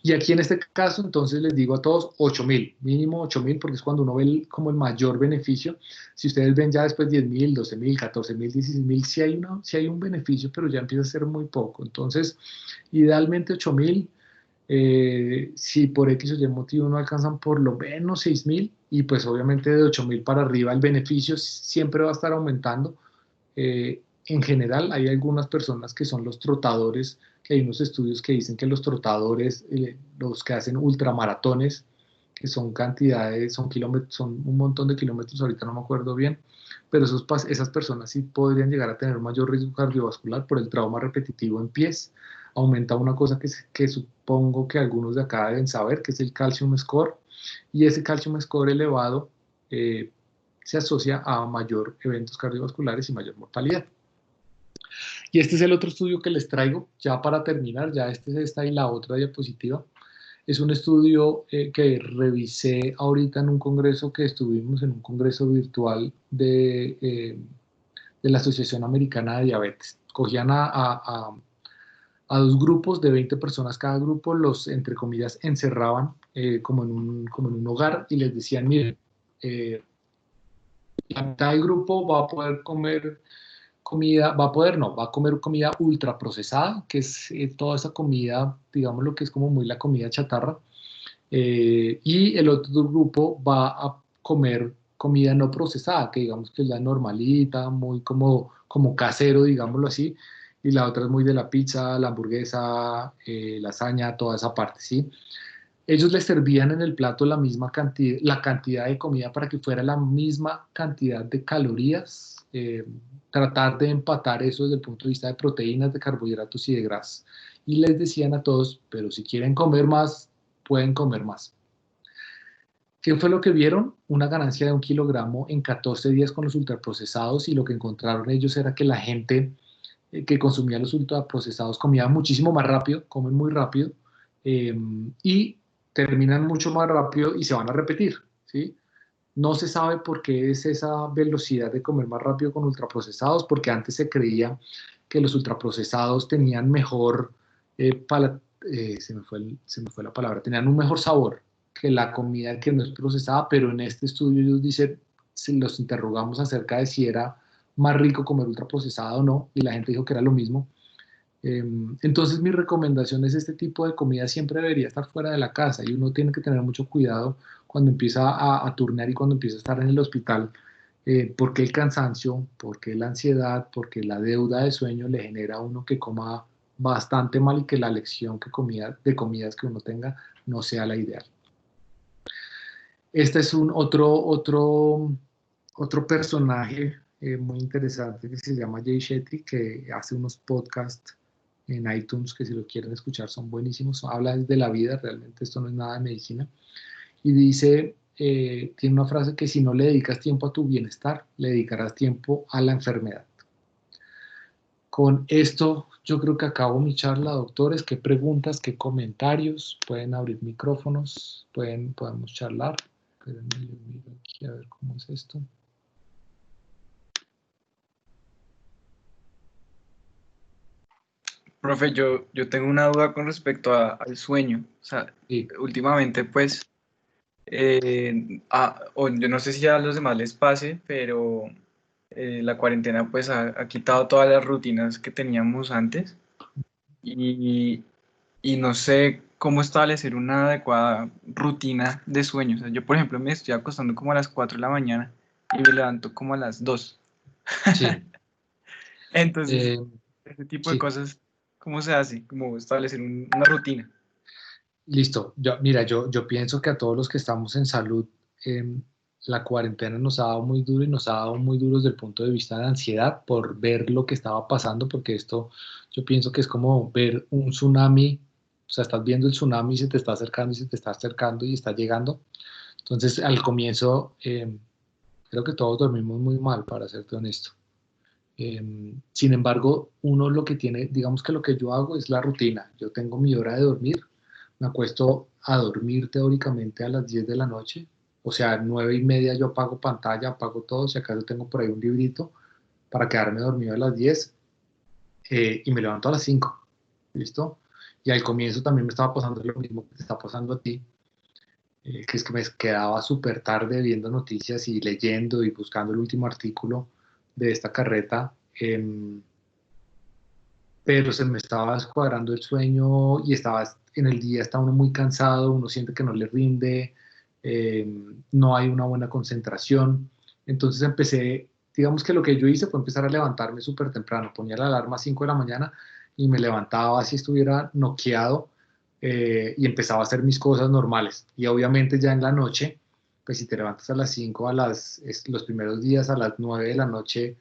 Y aquí en este caso, entonces les digo a todos 8.000, mínimo 8.000, porque es cuando uno ve como el mayor beneficio. Si ustedes ven ya después 10.000, 12.000, 14.000, 16.000, sí hay un beneficio, pero ya empieza a ser muy poco. Entonces, idealmente 8.000. Si por X o Y motivo no alcanzan por lo menos 6.000 y pues obviamente de 8.000 para arriba el beneficio siempre va a estar aumentando. En general hay algunas personas que son los trotadores, que hay unos estudios que dicen que los trotadores, los que hacen ultramaratones, que son cantidades, son kilómetros, son un montón de kilómetros, ahorita no me acuerdo bien, pero esas personas sí podrían llegar a tener un mayor riesgo cardiovascular por el trauma repetitivo en pies. Aumenta una cosa que supongo que algunos de acá deben saber, que es el calcium score, y ese calcium score elevado se asocia a mayor eventos cardiovasculares y mayor mortalidad. Y este es el otro estudio que les traigo, ya para terminar, ya esta y la otra diapositiva. Es un estudio que revisé ahorita en un congreso que estuvimos, en un congreso virtual de la Asociación Americana de Diabetes. Cogían a 2 grupos de 20 personas cada grupo, los, entre comillas, encerraban como en un hogar y les decían, miren, la mitad del grupo va a poder comer comida, va a comer comida ultra procesada, que es toda esa comida, digamos lo que es como muy la comida chatarra, y el otro grupo va a comer comida no procesada, que digamos que es la normalita, muy como casero, digámoslo así, y la otra es muy de la pizza, la hamburguesa, lasaña, toda esa parte, ¿sí? Ellos les servían en el plato la cantidad de comida para que fuera la misma cantidad de calorías, tratar de empatar eso desde el punto de vista de proteínas, de carbohidratos y de grasas. Y les decían a todos, pero si quieren comer más, pueden comer más. ¿Qué fue lo que vieron? Una ganancia de 1 kilogramo en 14 días con los ultraprocesados, y lo que encontraron ellos era que la gente que consumía los ultraprocesados comía muchísimo más rápido, comen muy rápido, y terminan mucho más rápido y se van a repetir, ¿sí? No se sabe por qué es esa velocidad de comer más rápido con ultraprocesados, porque antes se creía que los ultraprocesados tenían mejor, se me fue la palabra, tenían un mejor sabor que la comida que no es procesada, pero en este estudio ellos dicen, si los interrogamos acerca de si era más rico comer ultraprocesado o no, y la gente dijo que era lo mismo. Entonces mi recomendación es: este tipo de comida siempre debería estar fuera de la casa, y uno tiene que tener mucho cuidado cuando empieza a turnear y cuando empieza a estar en el hospital, porque el cansancio, porque la ansiedad, porque la deuda de sueño le genera a uno que coma bastante mal, y que la elección de comidas que uno tenga no sea la ideal. Este es otro personaje muy interesante, que se llama Jay Shetty, que hace unos podcasts en iTunes que, si lo quieren escuchar, son buenísimos. Habla de la vida, realmente esto no es nada de medicina. Y dice, tiene una frase que: si no le dedicas tiempo a tu bienestar, le dedicarás tiempo a la enfermedad. Con esto yo creo que acabo mi charla, doctores. ¿Qué preguntas, qué comentarios? Pueden abrir micrófonos, podemos charlar. Espérenme, yo miro aquí a ver cómo es esto. Profe, yo tengo una duda con respecto al sueño. O sea, Sí. últimamente, pues, o yo no sé si a los demás les pase, pero la cuarentena, pues, ha quitado todas las rutinas que teníamos antes, y, y no sé cómo establecer una adecuada rutina de sueño. O sea, yo, por ejemplo, me estoy acostando como a las 4 de la mañana y me levanto como a las 2. Sí. Entonces, Eh, ese tipo de sí. cosas, ¿cómo se hace? ¿Cómo establecer una rutina? Listo. Mira, yo pienso que a todos los que estamos en salud, la cuarentena nos ha dado muy duro, y nos ha dado muy duro desde el punto de vista de ansiedad por ver lo que estaba pasando, porque esto yo pienso que es como ver un tsunami. O sea, estás viendo el tsunami y se te está acercando y se te está acercando y está llegando. Entonces, al comienzo, creo que todos dormimos muy mal, para serte honesto. Sin embargo, uno lo que tiene, digamos que lo que yo hago es la rutina. Yo tengo mi hora de dormir, me acuesto a dormir teóricamente a las 10 de la noche, o sea, 9:30 yo apago pantalla, apago todo, si acaso tengo por ahí un librito para quedarme dormido a las 10, y me levanto a las 5. ¿Listo? Y al comienzo también me estaba pasando lo mismo que te está pasando a ti, que es que me quedaba súper tarde viendo noticias y leyendo y buscando el último artículo de esta carreta. Pero se me estaba descuadrando el sueño, y estaba en el día, está uno muy cansado, uno siente que no le rinde, eh, no hay una buena concentración. Entonces empecé, digamos que lo que yo hice fue empezar a levantarme súper temprano, ponía la alarma a 5 de la mañana y me levantaba así estuviera noqueado, y empezaba a hacer mis cosas normales. Y obviamente ya en la noche, pues si te levantas a las 5, los primeros días a las 9 de la noche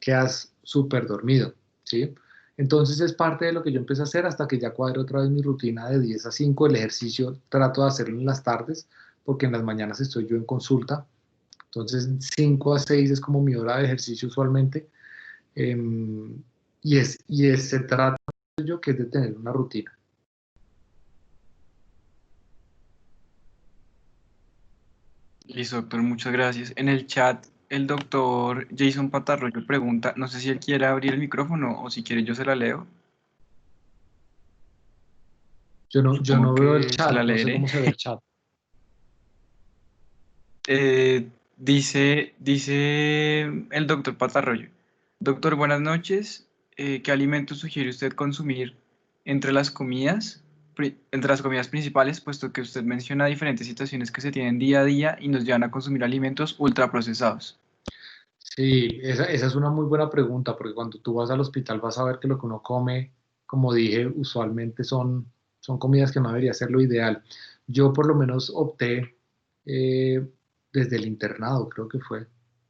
quedas súper dormido, ¿sí? Entonces es parte de lo que yo empecé a hacer, hasta que ya cuadré otra vez mi rutina de 10 a 5. El ejercicio trato de hacerlo en las tardes, porque en las mañanas estoy yo en consulta. Entonces 5 a 6 es como mi hora de ejercicio usualmente. Se trata yo que es de tener una rutina. Listo, doctor, muchas gracias. En el chat, el doctor Jason Patarroyo pregunta, no sé si él quiere abrir el micrófono o si quiere yo se la leo. Yo Supongo no veo el que se la chat, no sé leeré. cómo se ve el chat. Dice el doctor Patarroyo. Doctor, buenas noches. ¿Qué alimentos sugiere usted consumir entre las comidas, entre las comidas principales, puesto que usted menciona diferentes situaciones que se tienen día a día y nos llevan a consumir alimentos ultraprocesados? Sí, esa es una muy buena pregunta, porque cuando tú vas al hospital vas a ver que lo que uno come, como dije, usualmente son comidas que no debería ser lo ideal. Yo por lo menos opté, eh, desde el internado, creo que fue,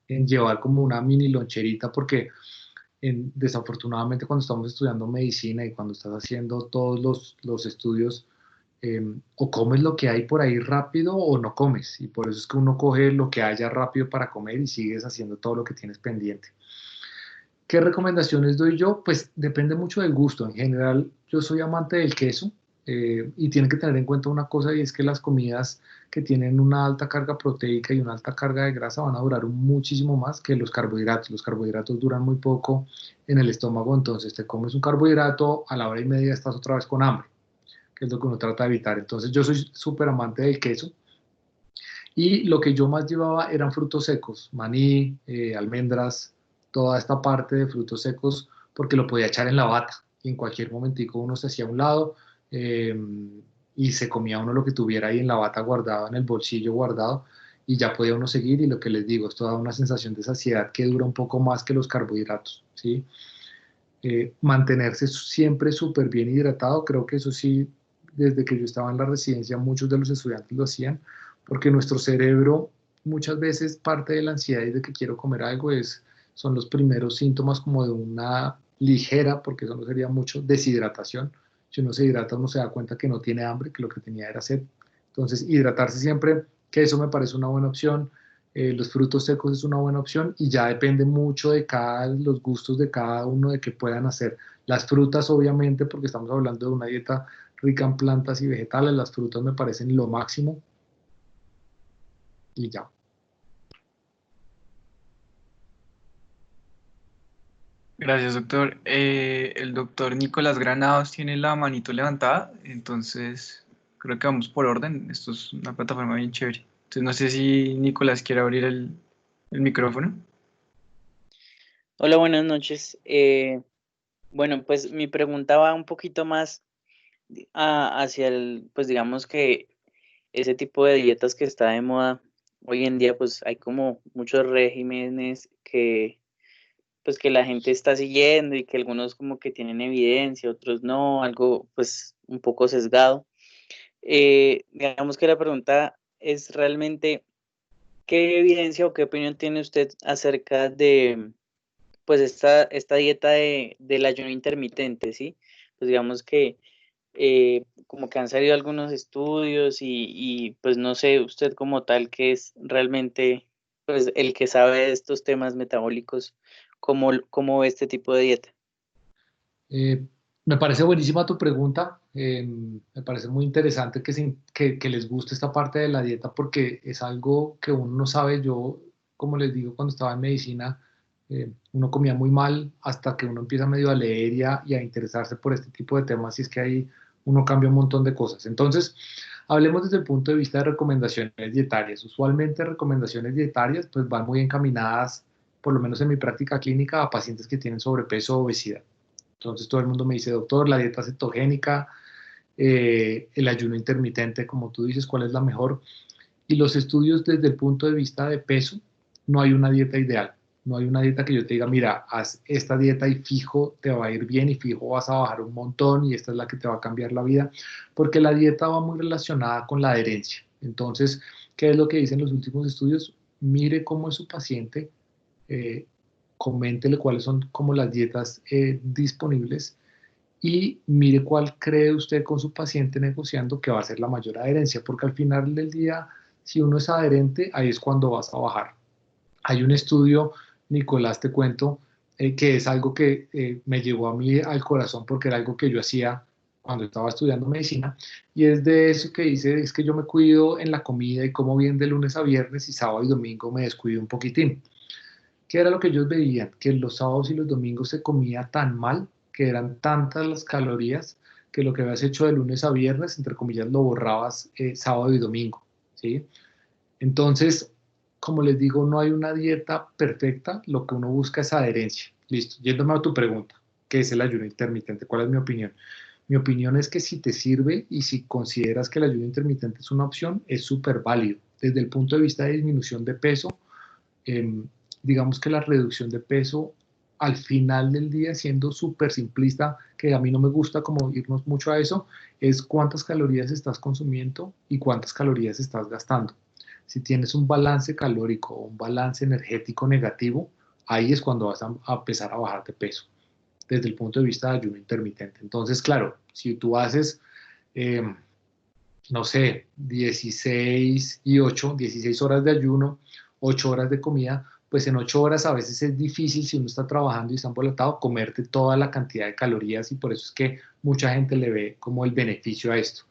en llevar como una mini loncherita, porque desafortunadamente cuando estamos estudiando medicina y cuando estás haciendo todos los estudios, o comes lo que hay por ahí rápido o no comes, y por eso es que uno coge lo que haya rápido para comer y sigues haciendo todo lo que tienes pendiente. ¿Qué recomendaciones doy yo? Pues depende mucho del gusto. En general, yo soy amante del queso, y tienen que tener en cuenta una cosa, y es que las comidas que tienen una alta carga proteica y una alta carga de grasa van a durar muchísimo más que los carbohidratos. Los carbohidratos duran muy poco en el estómago, entonces te comes un carbohidrato, a la hora y media estás otra vez con hambre, que es lo que uno trata de evitar. Entonces yo soy súper amante del queso, y lo que yo más llevaba eran frutos secos, maní, almendras, toda esta parte de frutos secos, porque lo podía echar en la bata y en cualquier momentico uno se hacía a un lado, eh, y se comía uno lo que tuviera ahí en la bata guardado, en el bolsillo guardado, y ya podía uno seguir. Y lo que les digo, esto da una sensación de saciedad que dura un poco más que los carbohidratos, ¿sí? Mantenerse siempre súper bien hidratado, creo que eso sí, desde que yo estaba en la residencia, muchos de los estudiantes lo hacían, porque nuestro cerebro, muchas veces parte de la ansiedad y de que quiero comer algo son los primeros síntomas como de una ligera, porque eso no sería mucho, deshidratación. Si uno se hidrata, uno se da cuenta que no tiene hambre, que lo que tenía era sed. Entonces, hidratarse siempre, que eso me parece una buena opción. Los frutos secos es una buena opción, y ya depende mucho de los gustos de cada uno, de qué puedan hacer. Las frutas, obviamente, porque estamos hablando de una dieta rica en plantas y vegetales, las frutas me parecen lo máximo, y ya. Gracias, doctor. El doctor Nicolás Granados tiene la manito levantada, entonces creo que vamos por orden. Esto es una plataforma bien chévere. Entonces no sé si Nicolás quiere abrir el micrófono. Hola, buenas noches. Bueno, pues mi pregunta va un poquito más hacia pues digamos que ese tipo de dietas que está de moda hoy en día, pues hay como muchos regímenes pues que la gente está siguiendo y que algunos como que tienen evidencia, otros no, algo pues un poco sesgado. Digamos que la pregunta es realmente, ¿qué evidencia o qué opinión tiene usted acerca de pues esta dieta del ayuno intermitente, ¿sí? Pues digamos que como que han salido algunos estudios y pues no sé, usted como tal que es realmente pues el que sabe de estos temas metabólicos, ¿cómo ve este tipo de dieta? Eh, Me parece buenísima tu pregunta. Me parece muy interesante que les guste esta parte de la dieta, porque es algo que uno no sabe. Yo, como les digo, cuando estaba en medicina, uno comía muy mal hasta que uno empieza medio a leer y a interesarse por este tipo de temas, y es que ahí uno cambia un montón de cosas. Entonces, hablemos desde el punto de vista de recomendaciones dietarias. Usualmente recomendaciones dietarias pues van muy encaminadas, por lo menos en mi práctica clínica, a pacientes que tienen sobrepeso o obesidad. Entonces todo el mundo me dice, doctor, la dieta cetogénica, el ayuno intermitente, como tú dices, ¿cuál es la mejor? Y los estudios desde el punto de vista de peso, no hay una dieta ideal. No hay una dieta que yo te diga, mira, haz esta dieta y fijo te va a ir bien, y fijo vas a bajar un montón, y esta es la que te va a cambiar la vida, porque la dieta va muy relacionada con la adherencia. Entonces, ¿qué es lo que dicen los últimos estudios? Mire cómo es su paciente, eh, coméntele cuáles son como las dietas disponibles, y mire cuál cree usted con su paciente negociando que va a ser la mayor adherencia, porque al final del día, si uno es adherente, ahí es cuando vas a bajar. Hay un estudio, Nicolás, te cuento, que es algo que me llegó a mí al corazón, porque era algo que yo hacía cuando estaba estudiando medicina, y es de eso que dice, es que yo me cuido en la comida y como bien de lunes a viernes, y sábado y domingo me descuido un poquitín. ¿Qué era lo que ellos veían? Que los sábados y los domingos se comía tan mal, que eran tantas las calorías, que lo que habías hecho de lunes a viernes, entre comillas, lo borrabas sábado y domingo, ¿sí? Entonces, como les digo, no hay una dieta perfecta, lo que uno busca es adherencia. Listo, yéndome a tu pregunta, ¿qué es el ayuno intermitente? ¿Cuál es mi opinión? Mi opinión es que si te sirve y si consideras que el ayuno intermitente es una opción, es súper válido. Desde el punto de vista de disminución de peso, eh, digamos que la reducción de peso al final del día, siendo súper simplista, que a mí no me gusta como irnos mucho a eso, es cuántas calorías estás consumiendo y cuántas calorías estás gastando. Si tienes un balance calórico o un balance energético negativo, ahí es cuando vas a empezar a bajar de peso, desde el punto de vista de ayuno intermitente. Entonces, claro, si tú haces eh, no sé, 16 y 8, 16 horas de ayuno, 8 horas de comida, pues en 8 horas a veces es difícil si uno está trabajando y está embolatado comerte toda la cantidad de calorías y por eso es que mucha gente le ve como el beneficio a esto.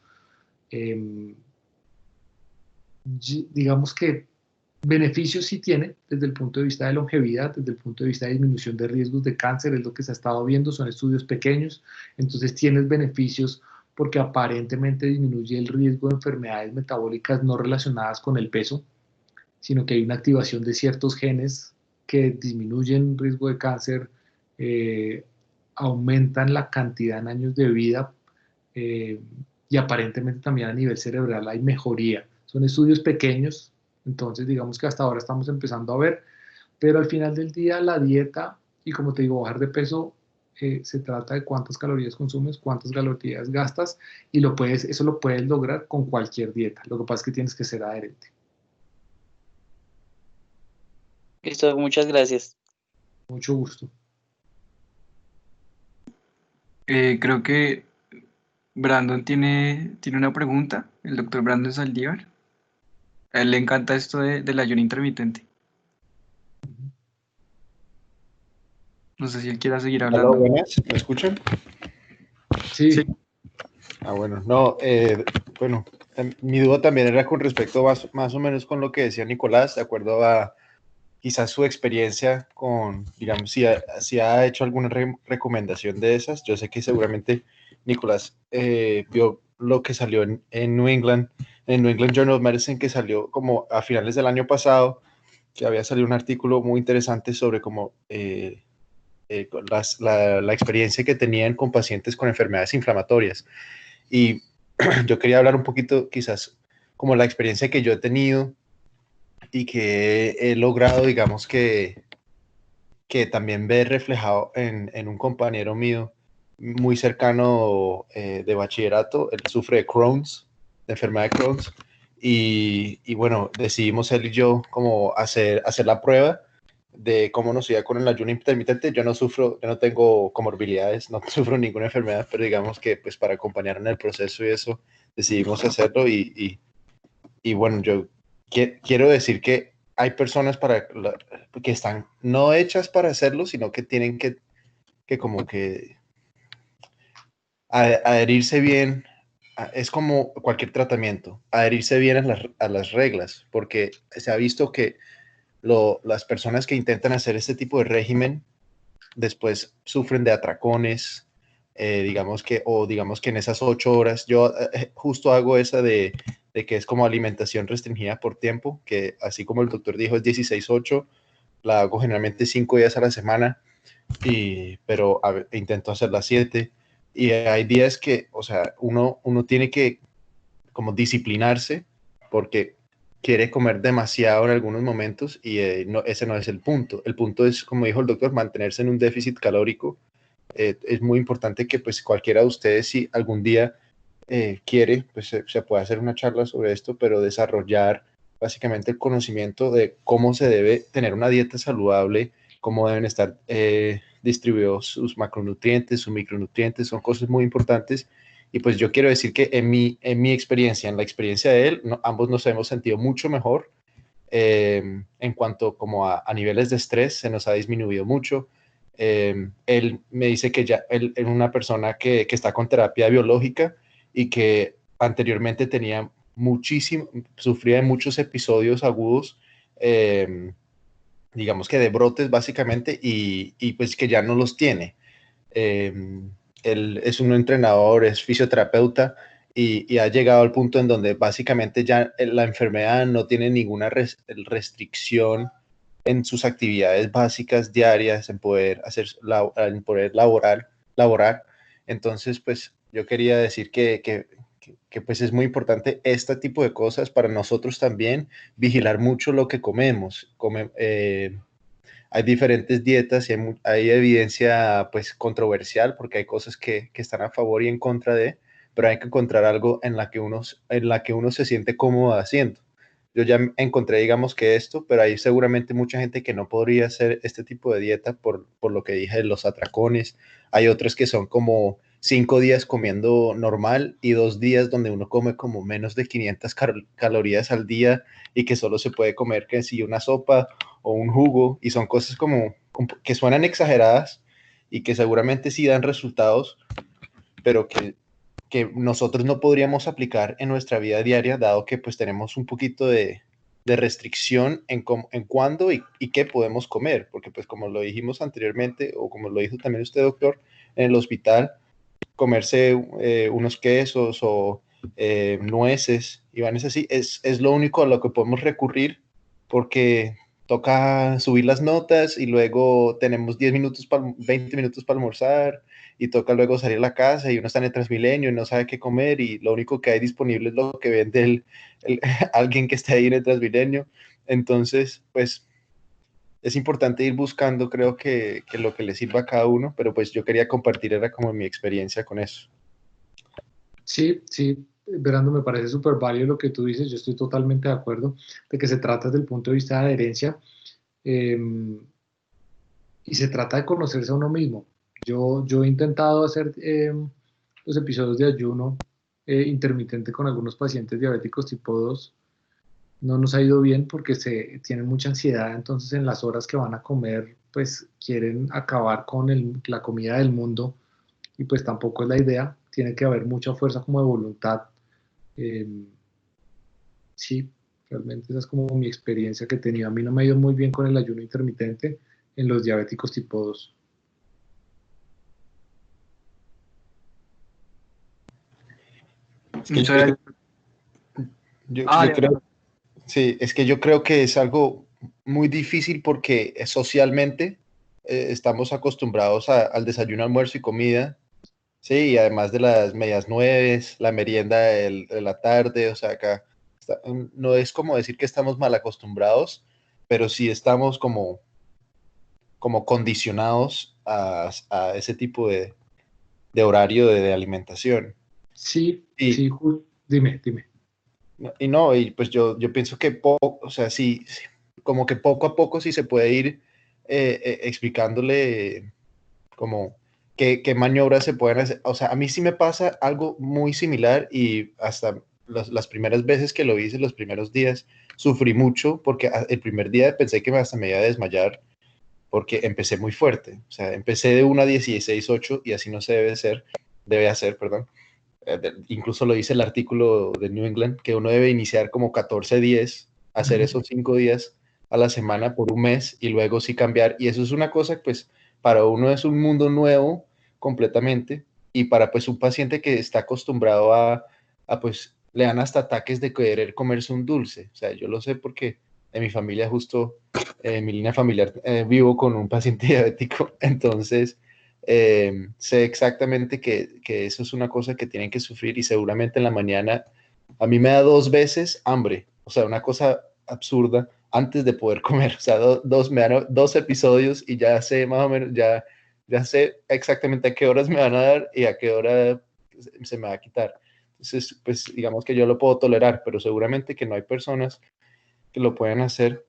Eh, digamos que beneficios sí tiene desde el punto de vista de longevidad, desde el punto de vista de disminución de riesgos de cáncer, es lo que se ha estado viendo, son estudios pequeños, entonces tienes beneficios porque aparentemente disminuye el riesgo de enfermedades metabólicas no relacionadas con el peso, sino que hay una activación de ciertos genes que disminuyen riesgo de cáncer, eh, aumentan la cantidad en años de vida eh, y aparentemente también a nivel cerebral hay mejoría. Son estudios pequeños, entonces digamos que hasta ahora estamos empezando a ver, pero al final del día la dieta y como te digo, bajar de peso se trata de cuántas calorías consumes, cuántas calorías gastas y eso lo puedes lograr con cualquier dieta. Lo que pasa es que tienes que ser adherente. Listo, muchas gracias. Mucho gusto. Creo que Brandon tiene una pregunta, el doctor Brandon Saldívar. A él le encanta esto del ayuno intermitente. No sé si él quiera seguir Hola, hablando. buenas, ¿me escuchan? Sí, Sí. Bueno, no, bueno, mi duda también era con respecto más o menos con lo que decía Nicolás, de acuerdo a quizás su experiencia con, digamos, si ha hecho alguna recomendación de esas. Yo sé que seguramente Nicolás vio lo que salió en New England Journal of Medicine, que salió como a finales del año pasado, que había salido un artículo muy interesante sobre cómo la experiencia que tenían con pacientes con enfermedades inflamatorias. Y yo quería hablar un poquito, quizás, como la experiencia que yo he tenido y que he logrado, digamos, que también ver reflejado en un compañero mío muy cercano de bachillerato. Él sufre de Crohn's, de enfermedad de Crohn's. Y bueno, decidimos él y yo como hacer la prueba de cómo nos iba con el ayuno intermitente. Yo no tengo comorbilidades, no sufro ninguna enfermedad, pero digamos que pues para acompañar en el proceso y eso, decidimos hacerlo y bueno, yo quiero decir que hay personas que están no hechas para hacerlo, sino que tienen que como que adherirse bien. Es como cualquier tratamiento, adherirse bien a las reglas, porque se ha visto que las personas que intentan hacer este tipo de régimen después sufren de atracones, digamos que en esas 8 horas, yo justo hago esa de que es como alimentación restringida por tiempo, que así como el doctor dijo es 16-8, la hago generalmente 5 días a la semana, pero intento hacerla 7, y hay días que, o sea, uno tiene que como disciplinarse, porque quiere comer demasiado en algunos momentos y ese no es el punto. El punto es, como dijo el doctor, mantenerse en un déficit calórico. Es muy importante que pues cualquiera de ustedes, si algún día quiere, pues se puede hacer una charla sobre esto, pero desarrollar básicamente el conocimiento de cómo se debe tener una dieta saludable, cómo deben estar distribuidos sus macronutrientes, sus micronutrientes, son cosas muy importantes. Y pues yo quiero decir que en mi experiencia, en la experiencia de él, ambos nos hemos sentido mucho mejor en cuanto como a niveles de estrés, se nos ha disminuido mucho. Él me dice que ya él es una persona que está con terapia biológica y que anteriormente sufría de muchos episodios agudos, digamos que de brotes básicamente, y pues que ya no los tiene. Eh, Él es un entrenador, es fisioterapeuta y ha llegado al punto en donde básicamente ya la enfermedad no tiene ninguna restricción en sus actividades básicas diarias, en poder laborar. Entonces, pues yo quería decir que pues es muy importante este tipo de cosas para nosotros también, vigilar mucho lo que comemos. Hay diferentes dietas y hay evidencia pues controversial porque hay cosas que están a favor y en contra de, pero hay que encontrar algo en la que uno se siente cómodo haciendo. Yo ya encontré, digamos que esto, pero hay seguramente mucha gente que no podría hacer este tipo de dieta por lo que dije de los atracones. Hay otras que son como 5 días comiendo normal y 2 días donde uno come como menos de 500 calorías al día y que solo se puede comer que si una sopa o un jugo, y son cosas como que suenan exageradas y que seguramente sí dan resultados, pero que nosotros no podríamos aplicar en nuestra vida diaria, dado que pues tenemos un poquito de restricción en cuándo y qué podemos comer, porque pues como lo dijimos anteriormente, o como lo dijo también usted, doctor, en el hospital, comerse unos quesos o nueces y vanes así, es lo único a lo que podemos recurrir, porque toca subir las notas y luego tenemos 10 minutos, 20 minutos para almorzar, y toca luego salir a la casa y uno está en el Transmilenio y no sabe qué comer y lo único que hay disponible es lo que vende alguien que está ahí en el Transmilenio. Entonces, pues es importante ir buscando, creo que lo que le sirva a cada uno, pero pues yo quería compartir, era como mi experiencia con eso. Sí, sí, Brando, me parece súper válido lo que tú dices, yo estoy totalmente de acuerdo de que se trata desde el punto de vista de adherencia, eh, y se trata de conocerse a uno mismo. Yo he intentado hacer los episodios de ayuno intermitente con algunos pacientes diabéticos tipo 2. No nos ha ido bien porque tienen mucha ansiedad, entonces en las horas que van a comer, pues quieren acabar con la comida del mundo y pues tampoco es la idea. Tiene que haber mucha fuerza como de voluntad. Eh, sí, realmente esa es como mi experiencia que he tenido. A mí no me ha ido muy bien con el ayuno intermitente en los diabéticos tipo 2. Es que Muchas gracias. yo creo, sí, es que yo creo que es algo muy difícil porque socialmente estamos acostumbrados al desayuno, almuerzo y comida, sí, y además de las medias nueves, la merienda de la tarde, o sea, acá no es como decir que estamos mal acostumbrados, pero sí estamos como condicionados a ese tipo de horario de alimentación. Sí, Y, sí, dime. y no, y pues yo pienso que poco, o sea, sí, sí, como que poco a poco sí se puede ir explicándole como qué maniobras se pueden hacer. O sea, a mí sí me pasa algo muy similar y hasta las primeras veces que lo hice, los primeros días, sufrí mucho porque el primer día pensé que hasta me iba a desmayar porque empecé muy fuerte. O sea, empecé de 1 a 16,8 y así no se debe hacer, perdón. Incluso lo dice el artículo de New England, que uno debe iniciar como 14 días, hacer esos 5 días a la semana por un mes y luego sí cambiar. Y eso es una cosa, pues, para uno es un mundo nuevo completamente, y para pues un paciente que está acostumbrado pues, le dan hasta ataques de querer comerse un dulce. O sea, yo lo sé porque en mi familia justo, en mi línea familiar, vivo con un paciente diabético, entonces sé exactamente que eso es una cosa que tienen que sufrir, y seguramente en la mañana a mí me da 2 veces hambre, o sea, una cosa absurda antes de poder comer, o sea, me dan 2 episodios y ya sé más o menos, ya sé exactamente a qué horas me van a dar y a qué hora se me va a quitar. Entonces, pues digamos que yo lo puedo tolerar, pero seguramente que no hay personas que lo puedan hacer.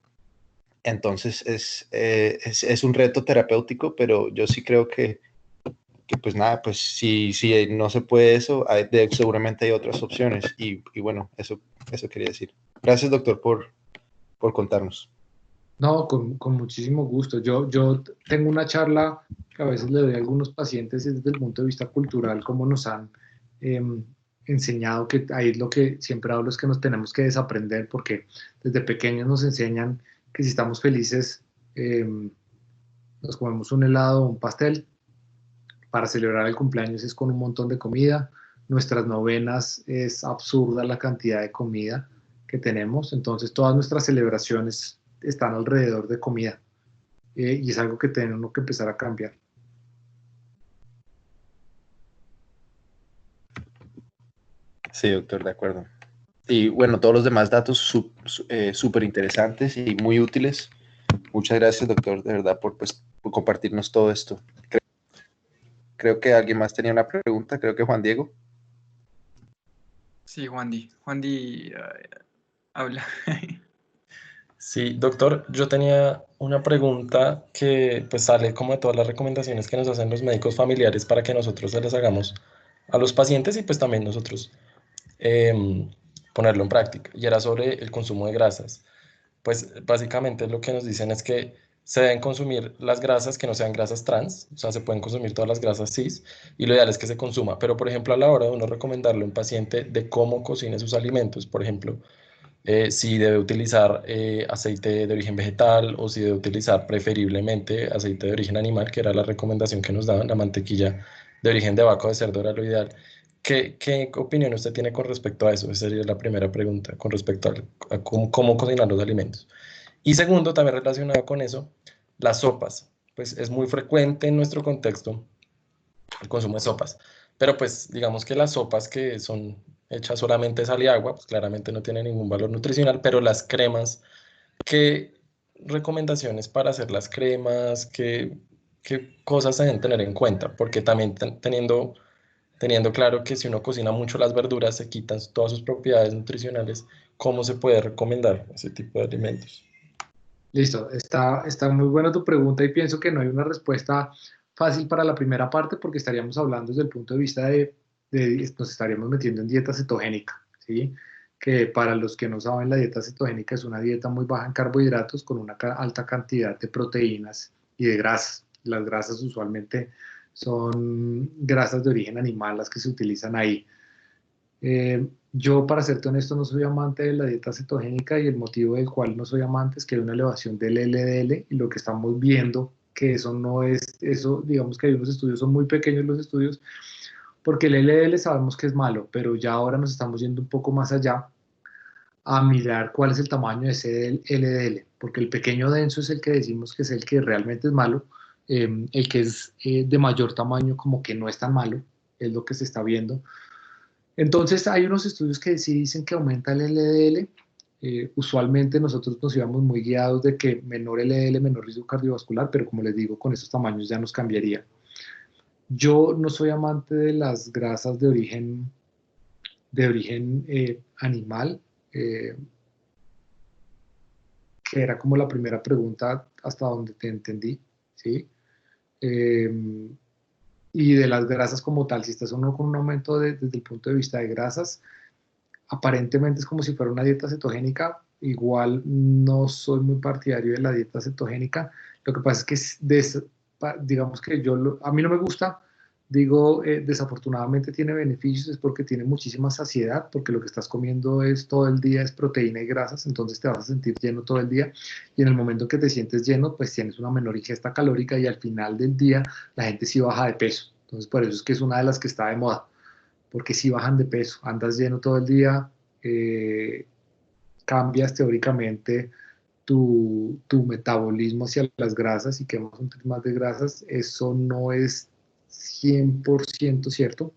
Entonces es un reto terapéutico, pero yo sí creo que pues nada, pues si no se puede eso, seguramente hay otras opciones. Y bueno, eso quería decir. Gracias, doctor, por contarnos. No, con muchísimo gusto. Yo tengo una charla que a veces le doy a algunos pacientes desde el punto de vista cultural, como nos han em, enseñado, que ahí lo que siempre hablo es que nos tenemos que desaprender, porque desde pequeños nos enseñan que si estamos felices, nos comemos un helado o un pastel. Para celebrar el cumpleaños es con un montón de comida. Nuestras novenas es absurda la cantidad de comida que tenemos, entonces todas nuestras celebraciones están alrededor de comida, y es algo que tenemos que empezar a cambiar. Sí, doctor, de acuerdo. Y bueno, todos los demás datos súper interesantes y muy útiles. Muchas gracias, doctor, de verdad, por compartirnos todo esto. Creo que alguien más tenía una pregunta, creo que Juan Diego. Sí, Juan Di habla. Sí, doctor, yo tenía una pregunta que pues sale como de todas las recomendaciones que nos hacen los médicos familiares para que nosotros se las hagamos a los pacientes y pues también nosotros em, ponerlo en práctica. Y era sobre el consumo de grasas. Pues básicamente lo que nos dicen es que se deben consumir las grasas que no sean grasas trans, o sea, se pueden consumir todas las grasas cis y lo ideal es que se consuma. Pero por ejemplo, a la hora de uno recomendarle a un paciente de cómo cocine sus alimentos, por ejemplo, si debe utilizar aceite de origen vegetal o si debe utilizar preferiblemente aceite de origen animal, que era la recomendación que nos daban, la mantequilla de origen de vaca o de cerdo era lo ideal. ¿Qué opinión usted tiene con respecto a eso? Esa sería la primera pregunta con respecto a cómo cocinar los alimentos. Y segundo, también relacionado con eso, las sopas. Pues es muy frecuente en nuestro contexto el consumo de sopas. Pero pues digamos que las sopas que son hechas solamente de sal y agua, pues claramente no tienen ningún valor nutricional, pero las cremas, ¿qué recomendaciones para hacer las cremas? ¿Qué cosas se deben tener en cuenta? Porque también teniendo claro que si uno cocina mucho las verduras, se quitan todas sus propiedades nutricionales, ¿cómo se puede recomendar ese tipo de alimentos? Listo, está muy buena tu pregunta y pienso que no hay una respuesta fácil para la primera parte porque estaríamos hablando desde el punto de vista nos estaríamos metiendo en dieta cetogénica, ¿sí? Que para los que no saben, la dieta cetogénica es una dieta muy baja en carbohidratos con una alta cantidad de proteínas y de grasas. Las grasas usualmente son grasas de origen animal las que se utilizan ahí. Yo, para serte honesto, no soy amante de la dieta cetogénica y el motivo del cual no soy amante es que hay una elevación del LDL y lo que estamos viendo que eso no es, eso digamos que hay unos estudios, son muy pequeños los estudios, porque el LDL sabemos que es malo, pero ya ahora nos estamos yendo un poco más allá a mirar cuál es el tamaño de ese LDL, porque el pequeño denso es el que decimos que es el que realmente es malo, el que es de mayor tamaño como que no es tan malo, es lo que se está viendo. Entonces hay unos estudios que sí dicen que aumenta el LDL. Usualmente nosotros nos íbamos muy guiados de que menor LDL, menor riesgo cardiovascular, pero como les digo, con esos tamaños ya nos cambiaría. Yo no soy amante de las grasas de origen animal, eh, que era como la primera pregunta hasta donde te entendí, ¿sí? Eh, y de las grasas como tal, si estás uno con un aumento desde el punto de vista de grasas, aparentemente es como si fuera una dieta cetogénica. Igual no soy muy partidario de la dieta cetogénica. Lo que pasa es que digamos que a mí no me gusta, digo, desafortunadamente tiene beneficios, es porque tiene muchísima saciedad, porque lo que estás comiendo es todo el día es proteína y grasas, entonces te vas a sentir lleno todo el día y en el momento que te sientes lleno, pues tienes una menor ingesta calórica y al final del día la gente sí baja de peso. Entonces por eso es que es una de las que está de moda porque si bajan de peso, andas lleno todo el día, eh, cambias teóricamente tu metabolismo hacia las grasas y quemas un poquito más de grasas, eso no es 100% cierto.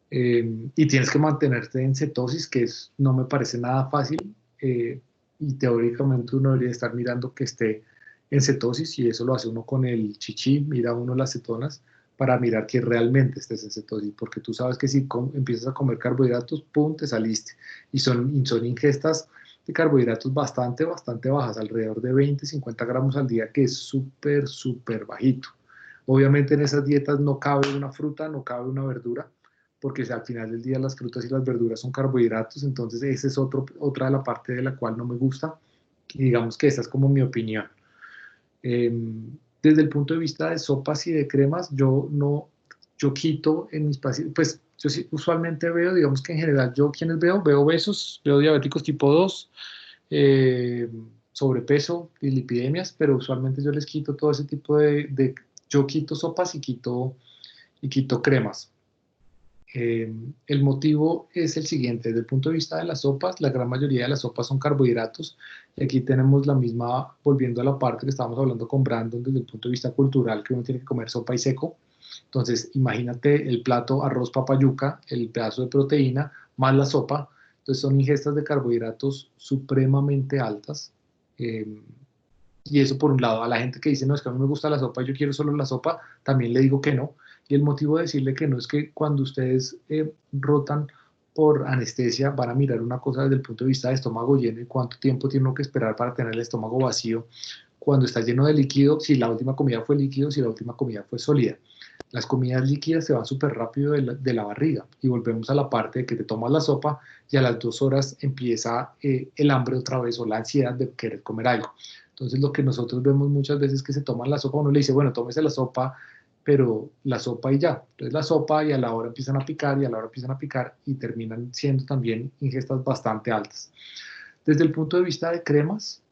Y tienes que mantenerte en cetosis, que no me parece nada fácil, y teóricamente uno debería estar mirando que esté en cetosis, y eso lo hace uno con el chichi, mira uno las cetonas, para mirar que realmente estés en cetosis, porque tú sabes que si empiezas a comer carbohidratos, ¡pum!, te saliste, y son ingestas de carbohidratos bastante bajas, alrededor de 20-50 gramos al día, que es súper bajito. Obviamente en esas dietas no cabe una fruta, no cabe una verdura, porque al final del día las frutas y las verduras son carbohidratos, entonces esa es otra de la parte de la cual no me gusta, y digamos que esa es como mi opinión. Eh, Desde el punto de vista de sopas y de cremas, yo no, yo quito en mis pacientes, pues yo sí, usualmente veo, digamos que en general, yo quienes veo obesos, veo diabéticos tipo 2, eh, sobrepeso y lipidemias, pero usualmente yo les quito todo ese tipo yo quito sopas y quito cremas. El motivo es el siguiente, desde el punto de vista de las sopas, la gran mayoría de las sopas son carbohidratos y aquí tenemos la misma, volviendo a la parte que estábamos hablando con Brandon desde el punto de vista cultural, que uno tiene que comer sopa y seco. Entonces, imagínate el plato arroz, papa, yuca, el pedazo de proteína más la sopa. Entonces, son ingestas de carbohidratos supremamente altas. Eh, y eso por un lado, a la gente que dice, no, es que a mí me gusta la sopa, yo quiero solo la sopa, también le digo que no. Y el motivo de decirle que no es que cuando ustedes rotan por anestesia van a mirar una cosa desde el punto de vista de estómago lleno y cuánto tiempo tiene uno que esperar para tener el estómago vacío cuando está lleno de líquido, si la última comida fue líquido, si la última comida fue sólida. Las comidas líquidas se van súper rápido de la barriga y volvemos a la parte de que te tomas la sopa y a las 2 horas empieza el hambre otra vez o la ansiedad de querer comer algo. Entonces lo que nosotros vemos muchas veces que se toman la sopa, uno le dice, bueno, tómese la sopa, pero la sopa y ya. Entonces la sopa y a la hora empiezan a picar y a la hora empiezan a picar y terminan siendo también ingestas bastante altas. Desde el punto de vista de cremas,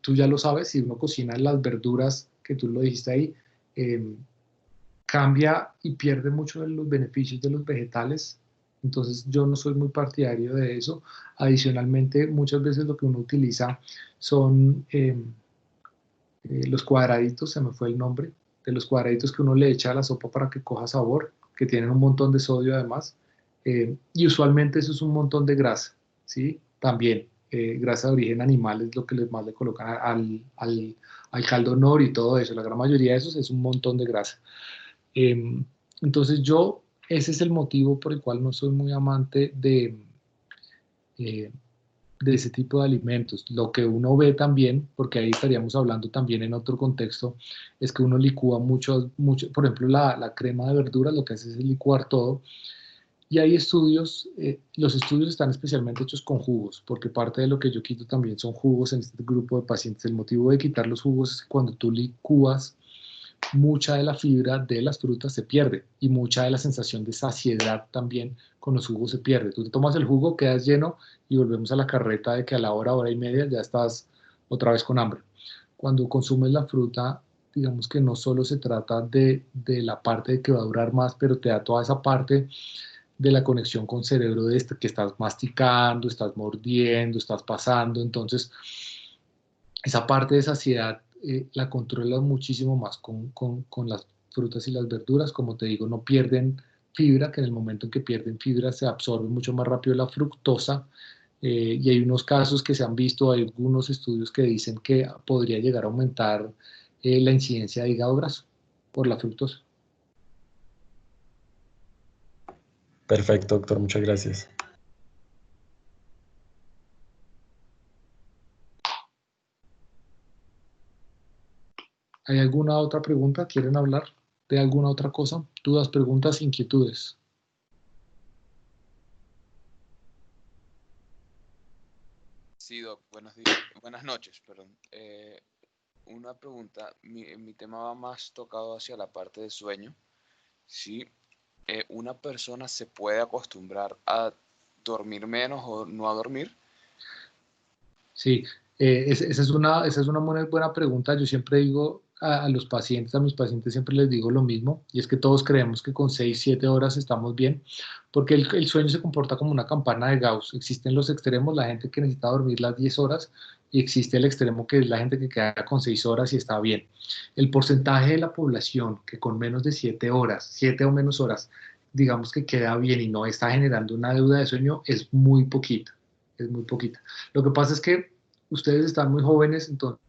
tú ya lo sabes, si uno cocina las verduras, que tú lo dijiste ahí, cambia y pierde mucho de los beneficios de los vegetales. Entonces yo no soy muy partidario de eso. Adicionalmente, muchas veces lo que uno utiliza son los cuadraditos, se me fue el nombre, de los cuadraditos que uno le echa a la sopa para que coja sabor, que tienen un montón de sodio además, y usualmente eso es un montón de grasa, ¿sí? También grasa de origen animal es lo que más le colocan al caldo nori y todo eso, la gran mayoría de esos es un montón de grasa. Entonces ese es el motivo por el cual no soy muy amante eh, de ese tipo de alimentos. Lo que uno ve también, porque ahí estaríamos hablando también en otro contexto, es que uno licúa mucho, por ejemplo, la crema de verduras, lo que hace es licuar todo. Y hay estudios, los estudios están especialmente hechos con jugos, porque parte de lo que yo quito también son jugos en este grupo de pacientes. El motivo de quitar los jugos es que cuando tú licúas, mucha de la fibra de las frutas se pierde y mucha de la sensación de saciedad también con los jugos se pierde. Tú te tomas el jugo, quedas lleno y volvemos a la carreta de que a la hora y media ya estás otra vez con hambre. Cuando consumes la fruta, digamos que no solo se trata de la parte de que va a durar más, pero te da toda esa parte de la conexión con cerebro de que estás masticando, estás mordiendo, estás pasando. Entonces, esa parte de saciedad la controlas muchísimo más con las frutas y las verduras. Como te digo, no pierden fibra, que en el momento en que pierden fibra se absorbe mucho más rápido la fructosa. Y hay unos casos que se han visto, hay algunos estudios que dicen que podría llegar a aumentar la incidencia de hígado graso por la fructosa. Perfecto, doctor, muchas gracias. ¿Hay alguna otra pregunta? ¿Quieren hablar de alguna otra cosa? ¿Dudas, preguntas, inquietudes? Sí, Doc, buenos días, buenas noches, perdón. Una pregunta, mi tema va más tocado hacia la parte de sueño. ¿Sí? ¿Una persona se puede acostumbrar a dormir menos o no a dormir? Sí, esa es una muy buena pregunta. Yo siempre digo a los pacientes, a mis pacientes siempre les digo lo mismo, y es que todos creemos que con 6, 7 horas estamos bien, porque el sueño se comporta como una campana de Gauss. Existen los extremos, la gente que necesita dormir las 10 horas, y existe el extremo que es la gente que queda con 6 horas y está bien. El porcentaje de la población que con menos de 7 horas, 7 o menos horas, digamos que queda bien y no está generando una deuda de sueño es muy poquita, es muy poquita. Lo que pasa es que ustedes están muy jóvenes, entonces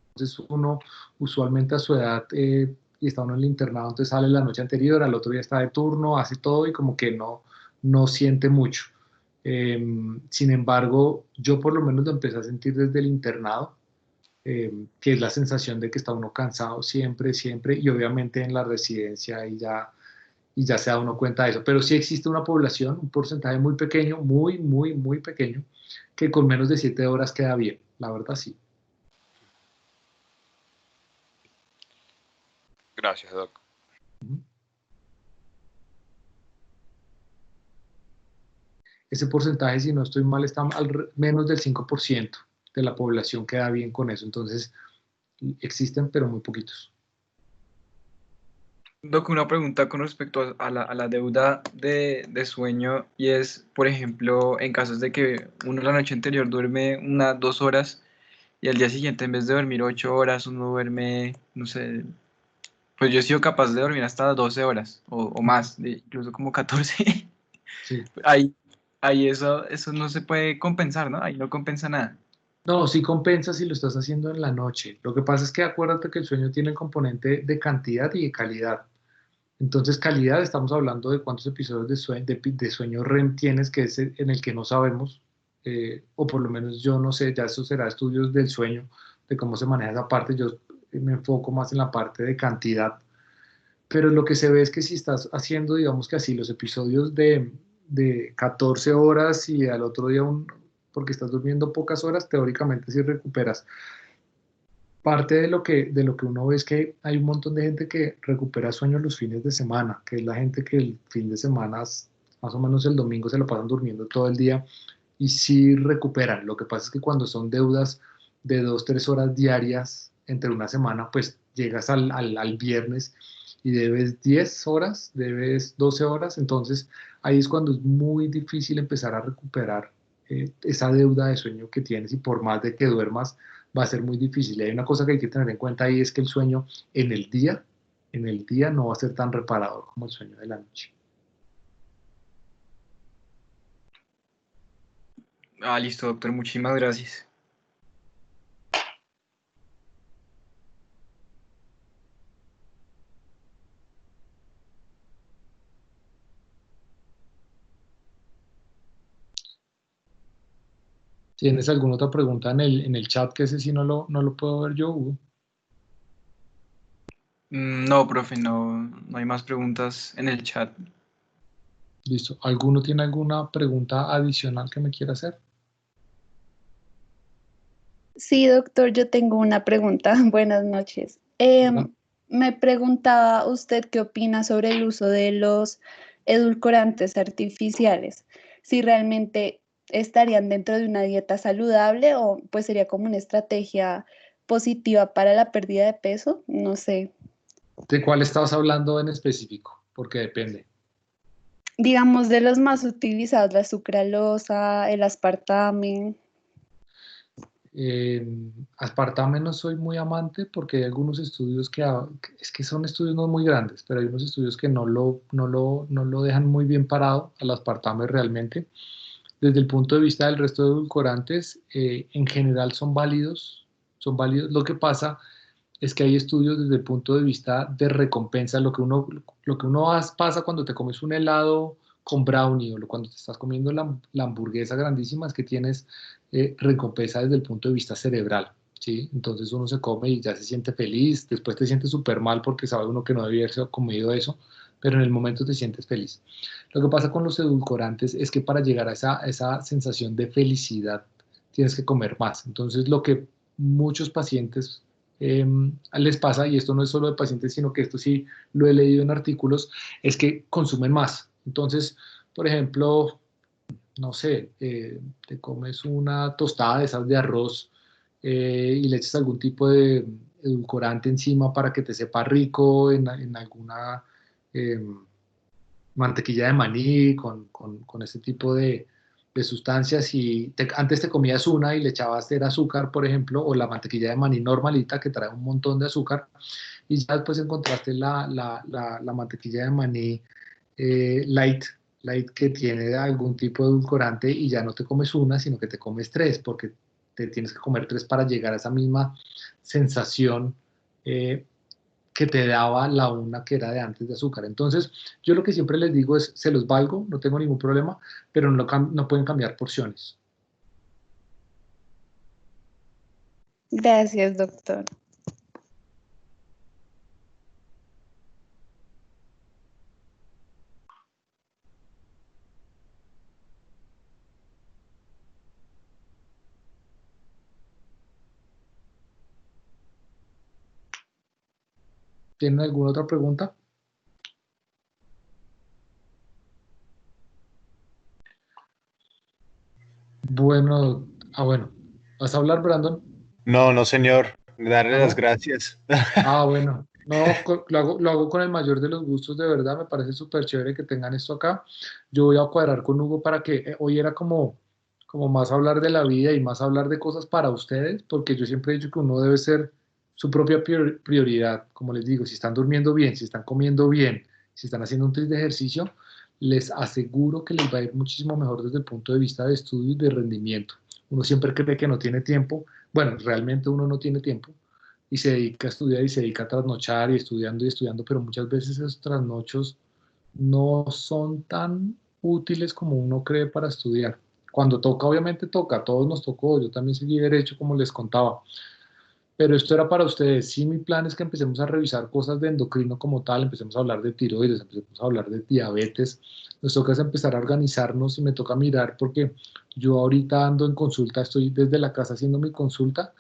uno usualmente a su edad y está uno en el internado, entonces sale la noche anterior, al otro día está de turno, hace todo y como que no siente mucho. Sin embargo, yo por lo menos lo empecé a sentir desde el internado, que es la sensación de que está uno cansado siempre, siempre, y obviamente en la residencia y ya se da uno cuenta de eso. Pero sí existe una población, un porcentaje muy pequeño, muy, muy, muy pequeño, que con menos de 7 horas queda bien, la verdad sí. Gracias, Doc. Ese porcentaje, si no estoy mal, está menos del 5% de la población queda bien con eso. Entonces, existen, pero muy poquitos. Doc, una pregunta con respecto a la deuda de sueño y es, por ejemplo, en casos de que uno la noche anterior duerme 2 horas y al día siguiente en vez de dormir 8 horas uno duerme, no sé, pues yo he sido capaz de dormir hasta 12 horas o más, incluso como 14. Sí. Ahí eso no se puede compensar, ¿no? Ahí no compensa nada. No, sí compensa si lo estás haciendo en la noche. Lo que pasa es que acuérdate que el sueño tiene el componente de cantidad y de calidad. Entonces, calidad, estamos hablando de cuántos episodios de sueño REM tienes, que es en el que no sabemos, o por lo menos yo no sé, ya eso será estudios del sueño, de cómo se maneja esa parte. Yo me enfoco más en la parte de cantidad, pero lo que se ve es que si estás haciendo, digamos que así, los episodios de 14 horas y al otro día porque estás durmiendo pocas horas, teóricamente sí recuperas. Parte de lo que uno ve es que hay un montón de gente que recupera sueño los fines de semana, que es la gente que el fin de semana, más o menos el domingo, se lo pasan durmiendo todo el día y sí recuperan. Lo que pasa es que cuando son deudas de 2, 3 horas diarias entre una semana, pues llegas al viernes y debes 10 horas, debes 12 horas, entonces ahí es cuando es muy difícil empezar a recuperar esa deuda de sueño que tienes, y por más de que duermas, va a ser muy difícil. Y hay una cosa que hay que tener en cuenta ahí, es que el sueño en el día no va a ser tan reparador como el sueño de la noche. Ah, listo, doctor, muchísimas gracias. ¿Tienes alguna otra pregunta en el chat? Que ese sí no lo puedo ver yo, Hugo. No, profe, no hay más preguntas en el chat. Listo. ¿Alguno tiene alguna pregunta adicional que me quiera hacer? Sí, doctor, yo tengo una pregunta. Buenas noches. Me preguntaba usted qué opina sobre el uso de los edulcorantes artificiales, si realmente estarían dentro de una dieta saludable o pues sería como una estrategia positiva para la pérdida de peso, no sé. ¿De cuál estabas hablando en específico? Porque depende. Digamos de los más utilizados, la sucralosa, el aspartame. Eh, Aspartame no soy muy amante, porque hay algunos estudios es que son estudios no muy grandes, pero hay unos estudios que no lo dejan muy bien parado al aspartame realmente. Desde el punto de vista del resto de edulcorantes, en general son válidos, son válidos. Lo que pasa es que hay estudios desde el punto de vista de recompensa. Lo que uno pasa cuando te comes un helado con brownie, o cuando te estás comiendo la hamburguesa grandísima, es que tienes recompensa desde el punto de vista cerebral, ¿sí? Entonces uno se come y ya se siente feliz, después te sientes súper mal porque sabe uno que no debía haberse comido eso, pero en el momento te sientes feliz. Lo que pasa con los edulcorantes es que para llegar a esa sensación de felicidad tienes que comer más. Entonces lo que muchos pacientes les pasa, y esto no es solo de pacientes, sino que esto sí lo he leído en artículos, es que consumen más. Entonces, por ejemplo, no sé, te comes una tostada de esas de arroz, y le echas algún tipo de edulcorante encima para que te sepa rico en alguna eh, mantequilla de maní, con ese tipo de sustancias, y antes te comías una y le echabas era azúcar, por ejemplo, o la mantequilla de maní normalita que trae un montón de azúcar, y ya después encontraste la mantequilla de maní light, que tiene algún tipo de edulcorante, y ya no te comes una, sino que te comes tres, porque te tienes que comer tres para llegar a esa misma sensación eh, que te daba la una que era de antes de azúcar. Entonces, yo lo que siempre les digo es, se los valgo, no tengo ningún problema, pero no pueden cambiar porciones. Gracias, doctor. ¿Tienen alguna otra pregunta? Bueno, bueno. ¿Vas a hablar, Brandon? No, no, señor. Darle Ah, las no. gracias. Bueno. No, lo hago con el mayor de los gustos, de verdad. Me parece súper chévere que tengan esto acá. Yo voy a cuadrar con Hugo para que hoy era como más hablar de la vida y más hablar de cosas para ustedes, porque yo siempre he dicho que uno debe ser su propia prioridad. Como les digo, si están durmiendo bien, si están comiendo bien, si están haciendo un test de ejercicio, les aseguro que les va a ir muchísimo mejor desde el punto de vista de estudio y de rendimiento. Uno siempre cree que no tiene tiempo. Bueno, realmente uno no tiene tiempo, y se dedica a estudiar y se dedica a trasnochar y estudiando, pero muchas veces esos trasnochos no son tan útiles como uno cree para estudiar. Cuando toca, obviamente toca, a todos nos tocó, yo también seguí derecho como les contaba, pero esto era para ustedes. Sí, mi plan es que empecemos a revisar cosas de endocrino como tal, empecemos a hablar de tiroides, empecemos a hablar de diabetes. Nos toca es empezar a organizarnos y me toca mirar porque yo ahorita ando en consulta, estoy desde la casa haciendo mi consulta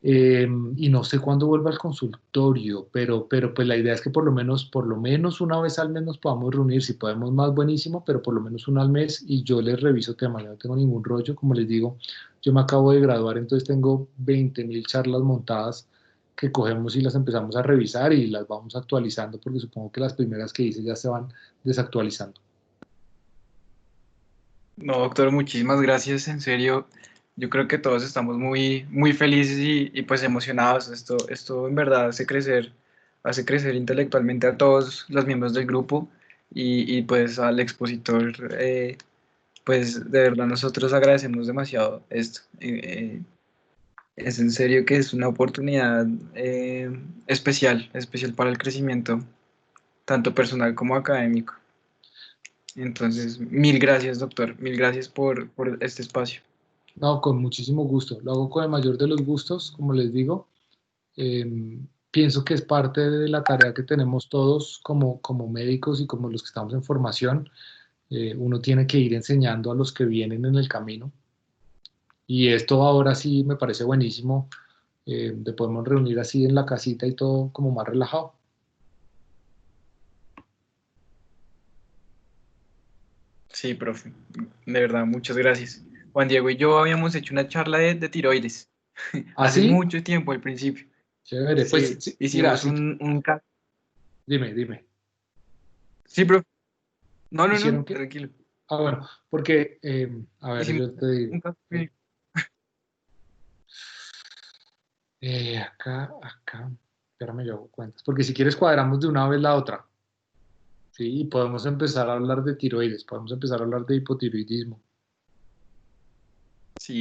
y no sé cuándo vuelva al consultorio, pero pues la idea es que por lo menos una vez al mes nos podamos reunir, si podemos más buenísimo, pero por lo menos una al mes y yo les reviso temas, yo no tengo ningún rollo, como les digo, yo me acabo de graduar, entonces tengo 20.000 charlas montadas que cogemos y las empezamos a revisar y las vamos actualizando porque supongo que las primeras que hice ya se van desactualizando. No, doctor, muchísimas gracias, en serio. Yo creo que todos estamos muy, muy felices y pues emocionados. Esto en verdad hace crecer intelectualmente a todos los miembros del grupo y pues al expositor, pues de verdad nosotros agradecemos demasiado esto. Es en serio que es una oportunidad especial para el crecimiento, tanto personal como académico. Entonces, mil gracias, doctor. Mil gracias por este espacio. No, con muchísimo gusto, lo hago con el mayor de los gustos, como les digo. Pienso que es parte de la tarea que tenemos todos como médicos y como los que estamos en formación. Uno tiene que ir enseñando a los que vienen en el camino. Y esto ahora sí me parece buenísimo, de podemos reunir así en la casita y todo como más relajado. Sí, profe. De verdad, muchas gracias. Juan Diego y yo habíamos hecho una charla de tiroides hace ¿Así? mucho tiempo, al principio. Chévere. Pues Sí, sí, mira, hicimos sí, dime, Sí, profe. No, no, no, ¿hicieron qué? tranquilo. Ah, bueno, porque, a ver, Hicimos yo te digo, un caso clínico. acá, espérame, yo hago cuentas, porque si quieres cuadramos de una vez la otra. Sí, y podemos empezar a hablar de tiroides, podemos empezar a hablar de hipotiroidismo.